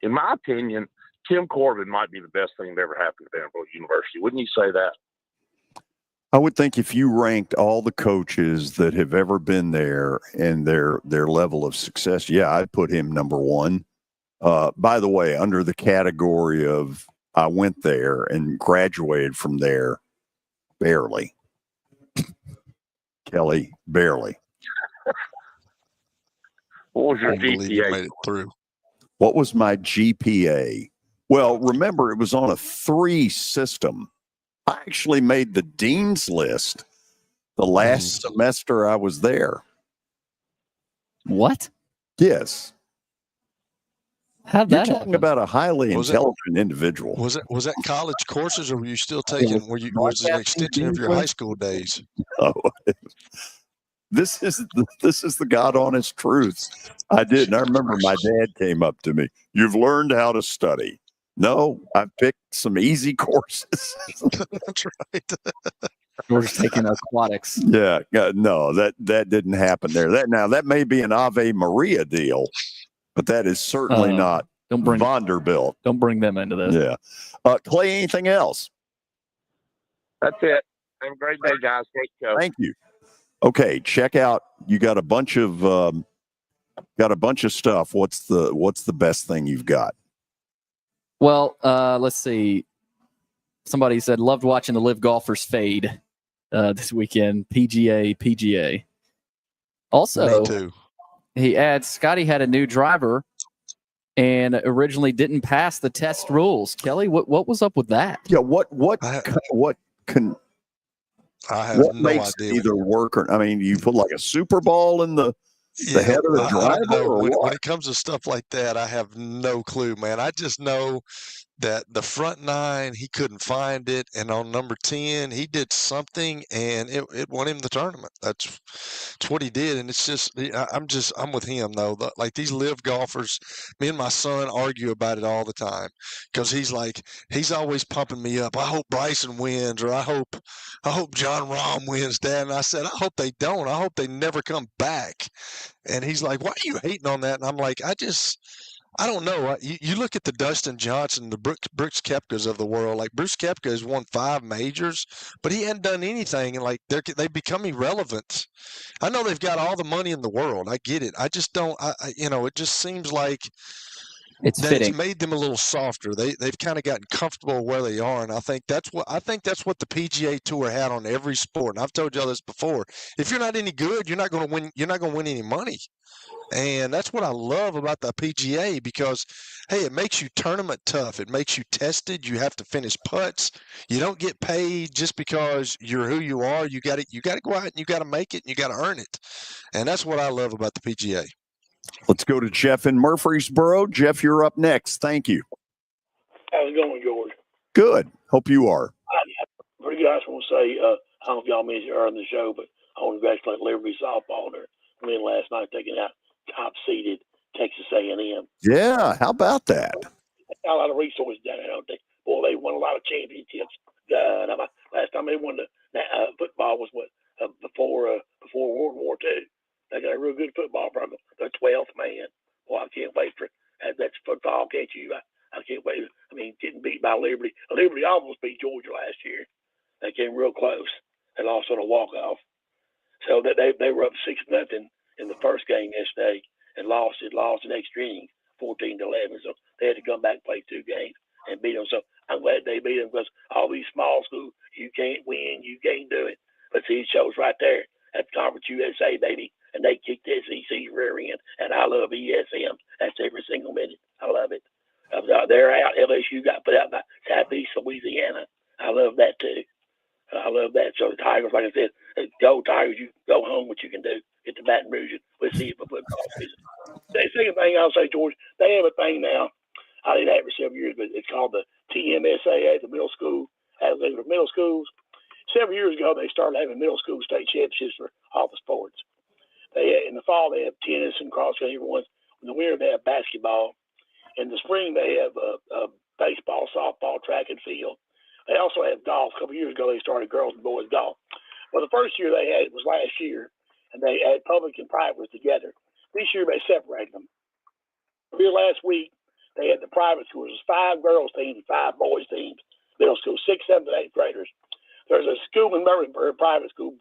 In my opinion, Tim Corbin might be the best thing that ever happened to Vanderbilt University. Wouldn't you say that? I would think if you ranked all the coaches that have ever been there and their level of success, I'd put him number 1. By the way, under the category of I went there and graduated from there, barely. Kelly, barely. What was your GPA? You made it through. What was my GPA? Well, remember, it was on a 3 system. I actually made the dean's list the last semester I was there. What? Yes. How'd You're that talking happen? about a highly intelligent individual. Was that college courses, or were you still taking? Was it an extension of your high school days? Oh, this is the God honest truth. I did, and I remember my dad came up to me. You've learned how to study. No, I picked some easy courses. That's right. We're just taking aquatics. Yeah, no, that didn't happen there. That may be an Ave Maria deal, but that is certainly not Vanderbilt. Don't bring them into this. Yeah. Clay, anything else? That's it. Have a great day, guys. Great show. Thank you. Okay, check out. You got a bunch of stuff. What's the best thing you've got? Well, let's see. Somebody said loved watching the live golfers fade this weekend. PGA. Also, Me too. he adds Scotty had a new driver and originally didn't pass the test rules. Kelly, what was up with that? Yeah, what makes idea. either work or I mean, you put like a Super Bowl in the head of the driver, I don't know. or what? When it comes to stuff like that, I have no clue, man. I just know that the front 9, he couldn't find it, and on number 10, he did something, and it won him the tournament. That's what he did, and it's just I'm with him though. Like these live golfers, me and my son argue about it all the time because he's always pumping me up. I hope Bryson wins, or I hope John Rahm wins, Dad. And I said, I hope they don't. I hope they never come back. And he's like, why are you hating on that? And I'm like, I don't know. You look at the Dustin Johnson, the Brooks Koepkas of the world. Like Bruce Koepka has won 5 majors, but he hadn't done anything, and like they've become irrelevant. I know they've got all the money in the world. I get it. I just don't. It just seems like it's made them a little softer. They've kind of gotten comfortable where they are, and I think that's what the PGA Tour had on every sport. And I've told y'all this before. If you're not any good, you're not going to win. You're not going to win any money. And that's what I love about the PGA because, hey, it makes you tournament tough. It makes you tested. You have to finish putts. You don't get paid just because you're who you are. You got to go out and you got to make it and you got to earn it. And that's what I love about the PGA. Let's go to Jeff in Murfreesboro. Jeff, you're up next. Thank you. How's it going, George? Good. Hope you are. Pretty good. I just want to say, I don't know if y'all mentioned it earlier in the show, but I want to congratulate Liberty softball there. Win last night, taking out top-seeded Texas A&M. Yeah, how about that? Got a lot of resources down there, don't they? Boy, they won a lot of championships. Last time they won the football was before World War II. They got a real good football program. They're 12th man. Boy, I can't wait for that's football, can't you? I can't wait. I mean, getting beat by Liberty. Liberty almost beat Georgia last year. They came real close. They lost on a walk-off. So they were up 6-0 in the first game yesterday and lost in extra innings, 14-11. So they had to come back and play 2 games and beat them. So I'm glad they beat them because all these small schools, you can't win, you can't do it. But see, it shows right there at Conference USA, baby, and they kicked the SEC's rear end. And I love ESM. That's every single minute. I love it. They're out. LSU got put out by Southeast Louisiana. I love that too. I love that. So the Tigers, like I said, go Tigers. You go home. What you can do. Get to Baton Rouge. We'll see you for football season. The second thing I'll say, George, they have a thing now. I didn't have it for several years, but it's called the TMSAA, the middle school. For middle schools. Several years ago, they started having middle school state championships for all the sports. In the fall, they have tennis and cross country ones. In the winter, they have basketball. In the spring, they have baseball, softball, track and field. They also have golf. A couple years ago, they started girls and boys golf. Well, the first year they had it was last year, and they had public and private together. This year, they separated them. Here last week, they had the private schools. It was 5 girls teams and 5 boys teams. Middle school, 6th, 7th, and 8th graders. There's a school in Murfreesboro, private school,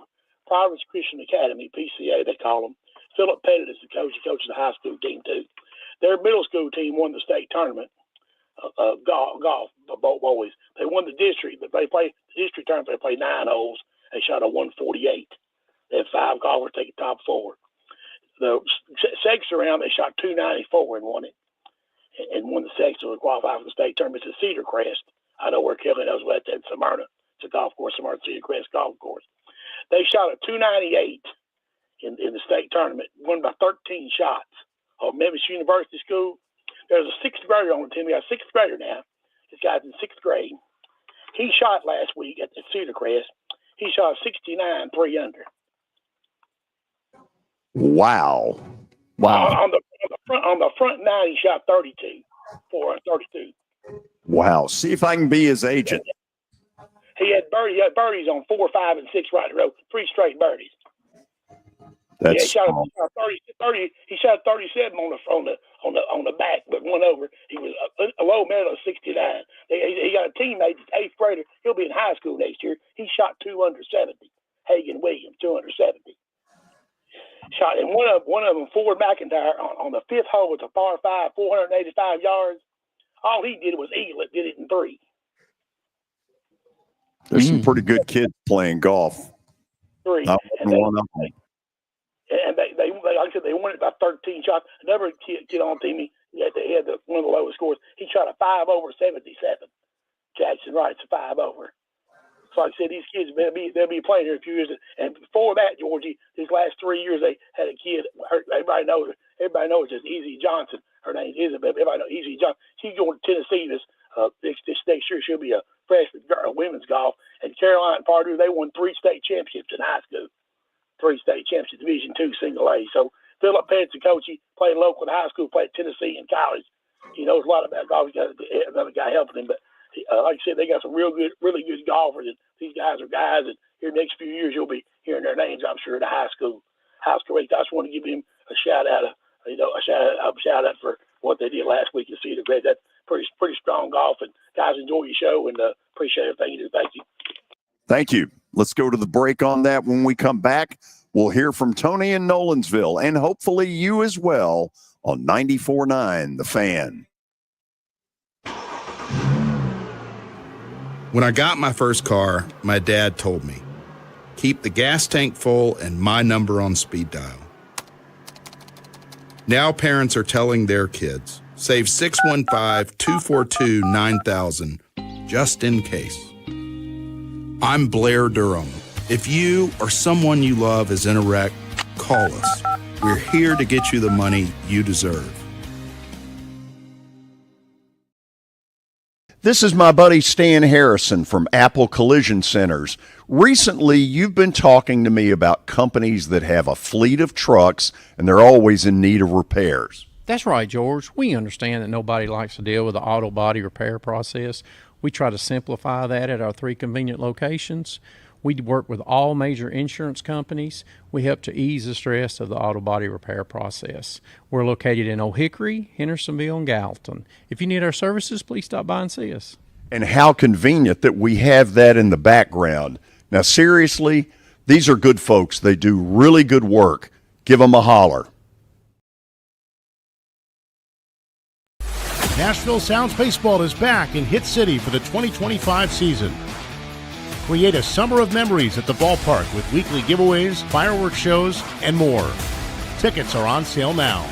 Providence Christian Academy, PCA, they call them. Philip Pettit is the coach. He coaches the high school team, too. Their middle school team won the state tournament of golf, boys. They won the district, but the district tournament, they played 9 holes. They shot a 148. They had 5 golfers take the top 4. The second round, they shot 294 and won it. And won the second to qualify for the state tournament to Cedar Crest. I know where Kelly knows about that, Smyrna. It's a golf course, Smyrna Cedar Crest Golf Course. They shot a 298 in the state tournament, won by 13 shots. Memphis University School. There's a 6th grader on the team. We got a 6th grader now. This guy's in 6th grade. He shot last week at the Cedar Crest. He shot 69, 3 under. Wow. On the front 9, he shot 32, 432. Wow. See if I can be his agent. He had birdies on 4, 5, and 6 right in a row. 3 straight birdies. That's he shot 30. He shot 37 on the back, but went over. He was a low medal of 69. He got a teammate, 8th grader. He'll be in high school next year. He shot 270. Hagen Williams, 270. Shot and one of them, Ford McIntyre, on the 5th hole with a par 5, 485 yards. All he did was eagle it. Did it in 3. There's some pretty good kids playing golf. 3. And one of them. And they like I said, they won it by 13 shots. Another kid on the team, He had one of the lowest scores. He shot a 5 over 77. Jackson Wright's a 5 over. So like I said, these kids they'll be playing here in a few years. And before that, Georgie, these last 3 years they had a kid. Everybody knows it's Easy Johnson. Her name's Isabel. Everybody knows Easy Johnson. She's going to Tennessee this next year. She'll be a freshman women's golf. And Caroline and Pardue, they won 3 state championships in high school. 3 state championships, Division II, single A. So Philip Pett's a coach. He played local in high school, played Tennessee in college. He knows a lot about golf. He's got another guy helping him, but. Like I said, they got some really good golfers. And these guys are guys that here next few years you'll be hearing their names, I'm sure, in the high school race. I just want to give them a shout out, a shout out for what they did last week in Cedar Grove. That's pretty strong golf. And guys, enjoy your show and appreciate everything you do. Thank you. Thank you. Let's go to the break on that. When we come back, we'll hear from Tony in Nolensville and hopefully you as well on 94.9 The Fan. When I got my first car, my dad told me, keep the gas tank full and my number on speed dial. Now parents are telling their kids, save 615-242-9000 just in case. I'm Blair Durham. If you or someone you love is in a wreck, call us. We're here to get you the money you deserve. This is my buddy Stan Harrison from Apple Collision Centers. Recently, you've been talking to me about companies that have a fleet of trucks and they're always in need of repairs. That's right, George. We understand that nobody likes to deal with the auto body repair process. We try to simplify that at our 3 convenient locations. We work with all major insurance companies. We help to ease the stress of the auto body repair process. We're located in Old Hickory, Hendersonville, and Gallatin. If you need our services, please stop by and see us. And how convenient that we have that in the background. Now, seriously, these are good folks. They do really good work. Give them a holler. Nashville Sounds Baseball is back in Hit City for the 2025 season. Create a summer of memories at the ballpark with weekly giveaways, fireworks shows, and more. Tickets are on sale now.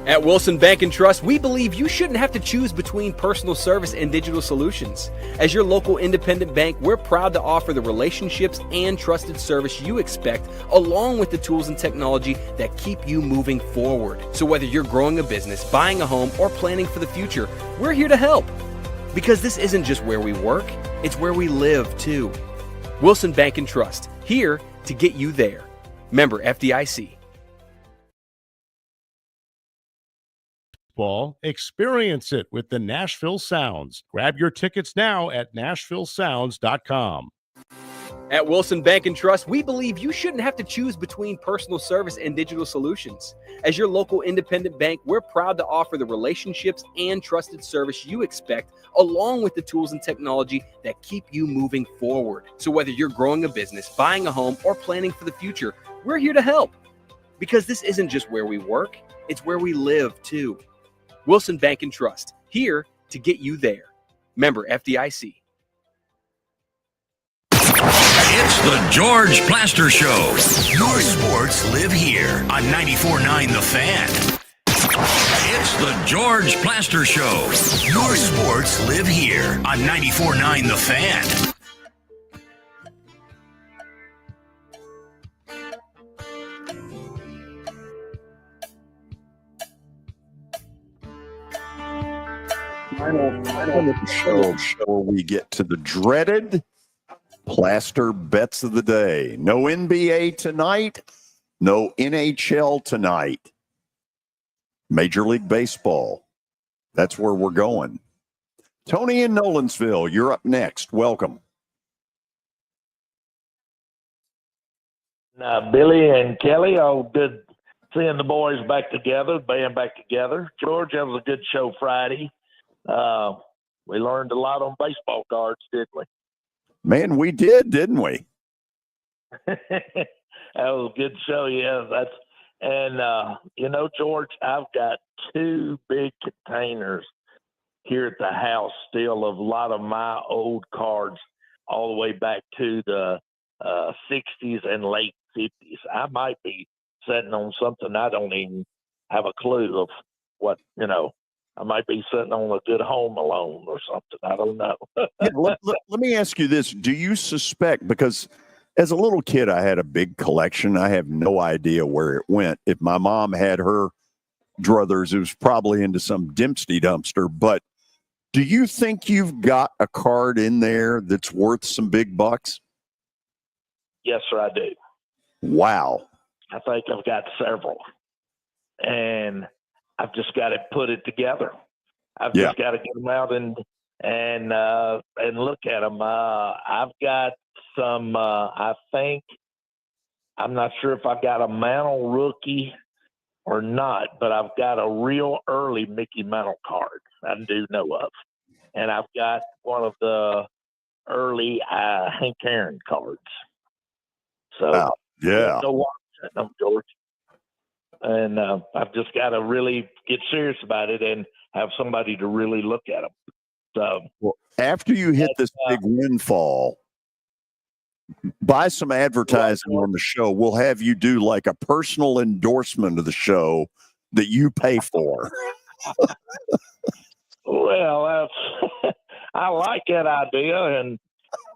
At Wilson Bank and Trust, we believe you shouldn't have to choose between personal service and digital solutions. As your local independent bank, we're proud to offer the relationships and trusted service you expect, along with the tools and technology that keep you moving forward. So whether you're growing a business, buying a home, or planning for the future, we're here to help. Because this isn't just where we work, it's where we live too. Wilson Bank and Trust, here to get you there. Member FDIC. Experience it with the Nashville Sounds. Grab your tickets now at NashvilleSounds.com. At Wilson Bank and Trust, we believe you shouldn't have to choose between personal service and digital solutions. As your local independent bank, we're proud to offer the relationships and trusted service you expect, along with the tools and technology that keep you moving forward. So whether you're growing a business, buying a home, or planning for the future, we're here to help. Because this isn't just where we work, it's where we live too. Wilson Bank and Trust, here to get you there. Member FDIC. It's the George Plaster Show. Your sports live here on 94.9 The Fan. It's the George Plaster Show. Your sports live here on 94.9 The Fan. Final show before we get to the dreaded Plaster Bets of the Day. No NBA tonight, no NHL tonight. Major League Baseball. That's where we're going. Tony in Nolensville, you're up next. Welcome. Billy and Kelly, good seeing the boys back together, band back together. George, that was a good show Friday. We learned a lot on baseball cards, didn't we? Man, we did, didn't we? That was a good show, yeah. George, I've got 2 big containers here at the house still of a lot of my old cards all the way back to the 60s and late 50s. I might be sitting on something I don't even have a clue of what, I might be sitting on a good home alone or something. I don't know. Let me ask you this. Do you suspect, because as a little kid, I had a big collection. I have no idea where it went. If my mom had her druthers, it was probably into some Dempsey dumpster. But do you think you've got a card in there that's worth some big bucks? Yes, sir, I do. Wow. I think I've got several. And I've just got to put it together. I've just got to get them out and look at them. I've got some. I think I'm not sure if I got a Mantle rookie or not, but I've got a real early Mickey Mantle card I do know of, and I've got one of the early Hank Aaron cards. So no watch them, George. And I've just got to really get serious about it and have somebody to really look at them. So after you hit this big windfall, buy some advertising on the show. We'll have you do like a personal endorsement of the show that you pay for. Well, I like that idea, and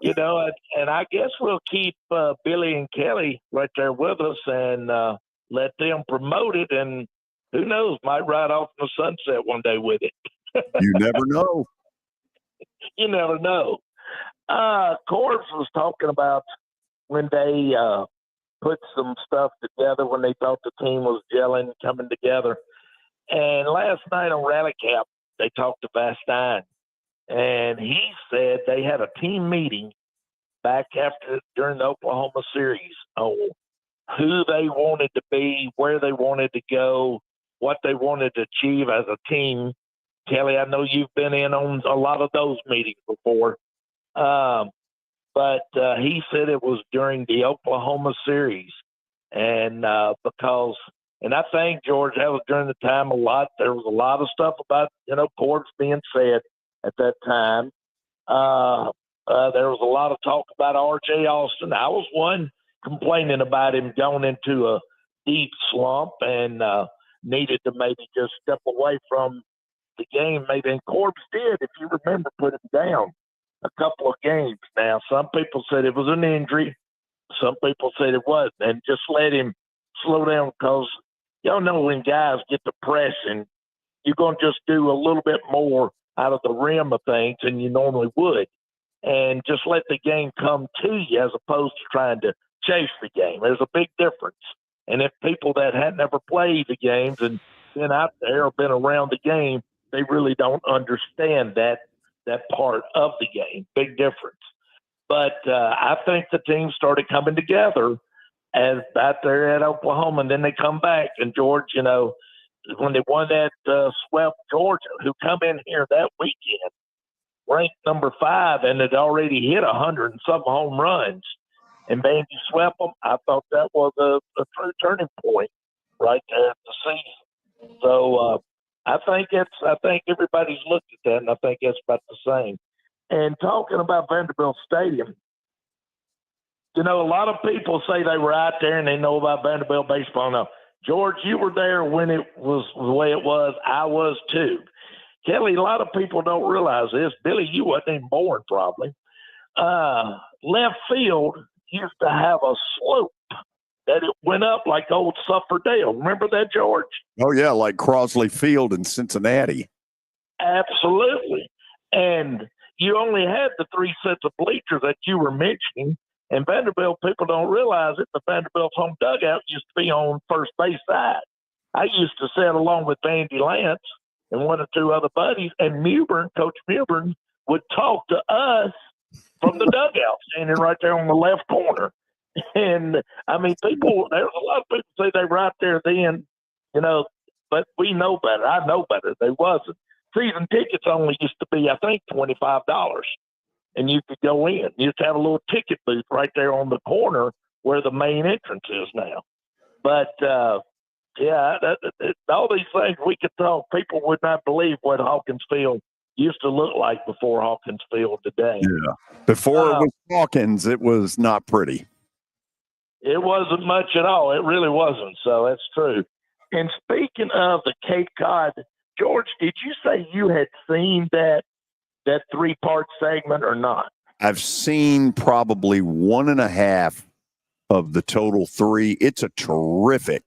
and I guess we'll keep Billy and Kelly right there with us and let them promote it, and who knows, might ride off in the sunset one day with it. You never know. You never know. Corbs was talking about when they put some stuff together, when they thought the team was gelling, coming together. And last night on Rally Cap, they talked to Vastine, and he said they had a team meeting back during the Oklahoma series on who they wanted to be, where they wanted to go, what they wanted to achieve as a team. Kelly, I know you've been in on a lot of those meetings before. But he said it was during the Oklahoma series. And and I think, George, that was during the time there was a lot of stuff about, courts being said at that time. There was a lot of talk about R.J. Austin. I was one complaining about him going into a deep slump and needed to maybe just step away from the game. Maybe, and Corbs did, if you remember, put him down a couple of games. Now, some people said it was an injury. Some people said it wasn't. And just let him slow down, because y'all know when guys get depression, you're going to just do a little bit more out of the rim of things than you normally would. And just let the game come to you as opposed to trying to chase the game. There's a big difference. And if people that had never played the games and been out there or been around the game, they really don't understand that part of the game. Big difference. But I think the team started coming together as out there at Oklahoma, and then they come back. And George, when they won that swept Georgia, who come in here that weekend, ranked number 5, and had already hit 100 and some home runs, and man, you swept them. I thought that was a true turning point right there at the season. So I think everybody's looked at that, and I think it's about the same. And talking about Vanderbilt Stadium, a lot of people say they were out there and they know about Vanderbilt baseball. Now, George, you were there when it was the way it was. I was too. Kelly, a lot of people don't realize this. Billy, you wasn't even born probably. Left field used to have a slope that it went up like old Sufferdale. Remember that, George? Oh, yeah, like Crosley Field in Cincinnati. Absolutely. And you only had the 3 sets of bleachers that you were mentioning. And Vanderbilt, people don't realize it, the Vanderbilt's home dugout used to be on first base side. I used to sit along with Andy Lance and 1 or 2 other buddies, and Coach Mewburn would talk to us from the dugout, standing right there on the left corner. And, I mean, there's a lot of people say they were out there then, but we know better. I know better. They wasn't. Season tickets only used to be, I think, $25. And you could go in. You used to have a little ticket booth right there on the corner where the main entrance is now. But, all these things we could talk. People would not believe what Hawkins Field used to look like before Hawkins Field today. Yeah. Before it was Hawkins, it was not pretty. It wasn't much at all. It really wasn't. So that's true. And speaking of the Cape Cod, George, did you say you had seen that 3-part segment or not? I've seen probably 1.5 of the total 3. It's a terrific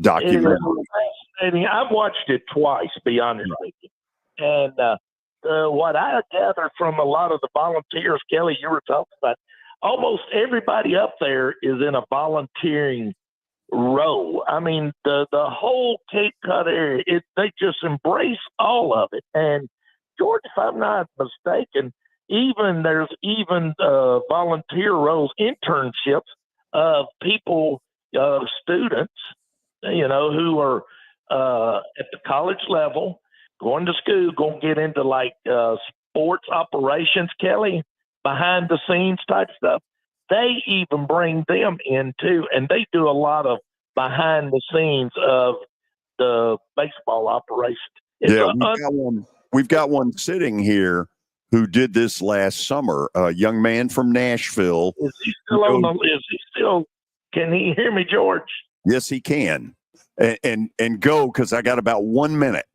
documentary. It is fascinating. I've watched it twice, to be honest with you. And what I gathered from a lot of the volunteers, Kelly, you were talking about, almost everybody up there is in a volunteering role. I mean, the whole Cape Cod area, they just embrace all of it. And George, if I'm not mistaken, there's volunteer roles, internships of people, students, who are at the college level, going to school, going to get into like sports operations, Kelly, behind the scenes type stuff. They even bring them in too, and they do a lot of behind the scenes of the baseball operation. We've got one sitting here who did this last summer. A young man from Nashville. Is he still on the? Is he still? Can he hear me, George? Yes, he can. And go, because I got about 1 minute.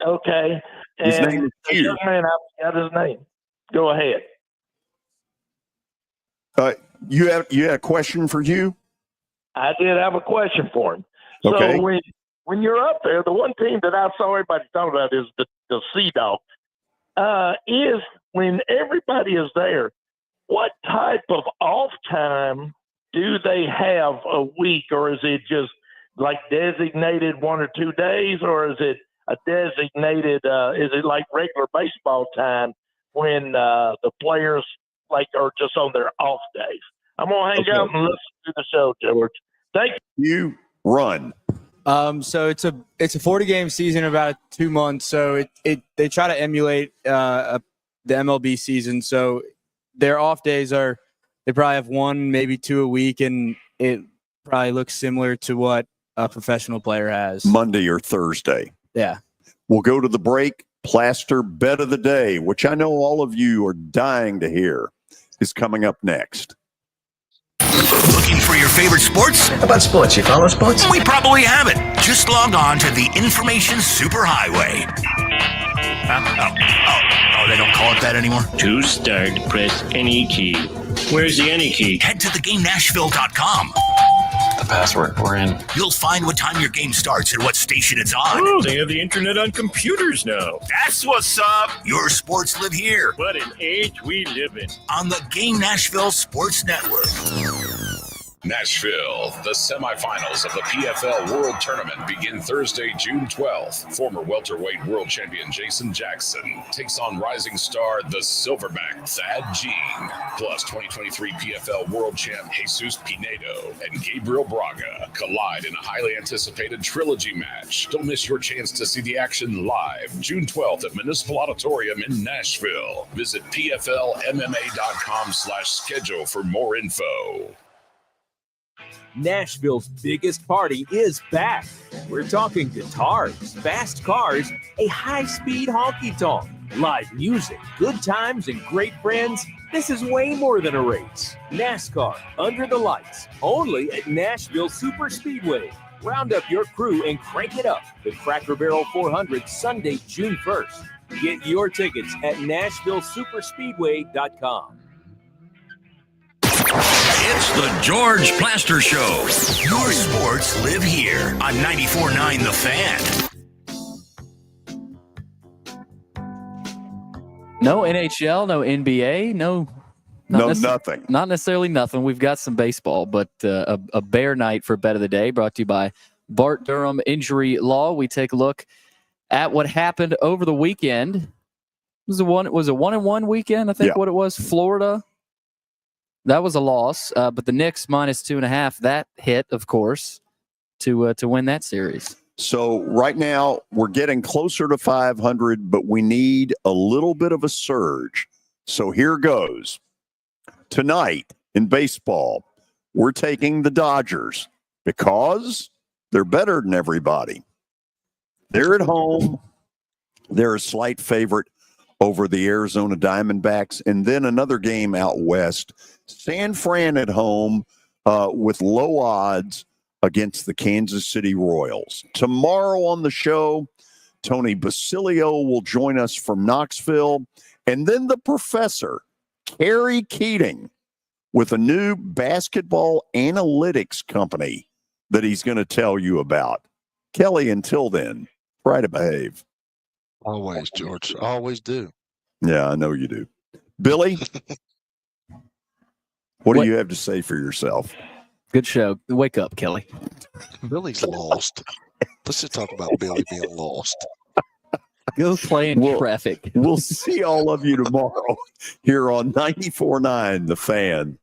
Okay. His name is the young man, I got his name. Go ahead. You had a question for you? I did have a question for him. Okay. So when you're up there, the one team that I saw everybody talking about is the Sea Dog. Is when everybody is there, what type of off time do they have a week, or is it just like designated 1 or 2 days, or is it a designated? Is it like regular baseball time when the players are just on their off days? I'm gonna hang out and listen to the show, George. Thank you. Run. So it's a 40-game season, about 2 months. So they try to emulate the MLB season. So their off days they probably have 1, maybe 2 a week, and it probably looks similar to what a professional player has. Monday or Thursday. Yeah. We'll go to the break. Plaster Bet of the Day, which I know all of you are dying to hear, is coming up next. Looking for your favorite sports? How about sports? You follow sports? We probably haven't. Just log on to the Information Superhighway. Oh, they don't call it that anymore? To start, press any key. Where's the any key? Head to theGameNashville.com. The password, we're in. You'll find what time your game starts and what station it's on. Oh, they have the internet on computers now. That's what's up. Your sports live here. What an age we live in. On the Game Nashville Sports Network. Nashville, the semifinals of the PFL World Tournament begin Thursday, June 12th. Former welterweight world champion Jason Jackson takes on rising star the Silverback Thad Gene, plus 2023 PFL World Champ Jesus Pinedo and Gabriel Braga collide in a highly anticipated trilogy match. Don't miss your chance to see the action live June 12th at Municipal Auditorium in Nashville. Visit pflmma.com/schedule for more info. Nashville's biggest party is back. We're talking guitars, fast cars, a high-speed honky-tonk, live music, good times, and great friends. This is way more than a race. NASCAR, under the lights, only at Nashville Super Speedway. Round up your crew and crank it up. The Cracker Barrel 400, Sunday, June 1st. Get your tickets at NashvilleSuperspeedway.com. It's the George Plaster Show. Your sports live here on 94.9 The Fan. No NHL, no NBA, nothing. Not necessarily nothing. We've got some baseball, but a bear night for Bet of the Day brought to you by Bart Durham Injury Law. We take a look at what happened over the weekend. It was a 1-1 weekend, I think what it was. Florida. That was a loss, but the Knicks minus 2.5, that hit, of course, to win that series. So right now we're getting closer to 500, but we need a little bit of a surge. So here goes. Tonight in baseball, we're taking the Dodgers because they're better than everybody. They're at home. They're a slight favorite over the Arizona Diamondbacks. And then another game out west. San Fran at home with low odds against the Kansas City Royals. Tomorrow on the show, Tony Basilio will join us from Knoxville. And then the professor, Kerry Keating, with a new basketball analytics company that he's going to tell you about. Kelly, until then, try to behave. Always, George. Always do. Yeah, I know you do. Billy, what do you have to say for yourself? Good show. Wake up, Kelly. Billy's lost. Let's just talk about Billy being lost. Go play in traffic. We'll see all of you tomorrow here on 94.9 The Fan.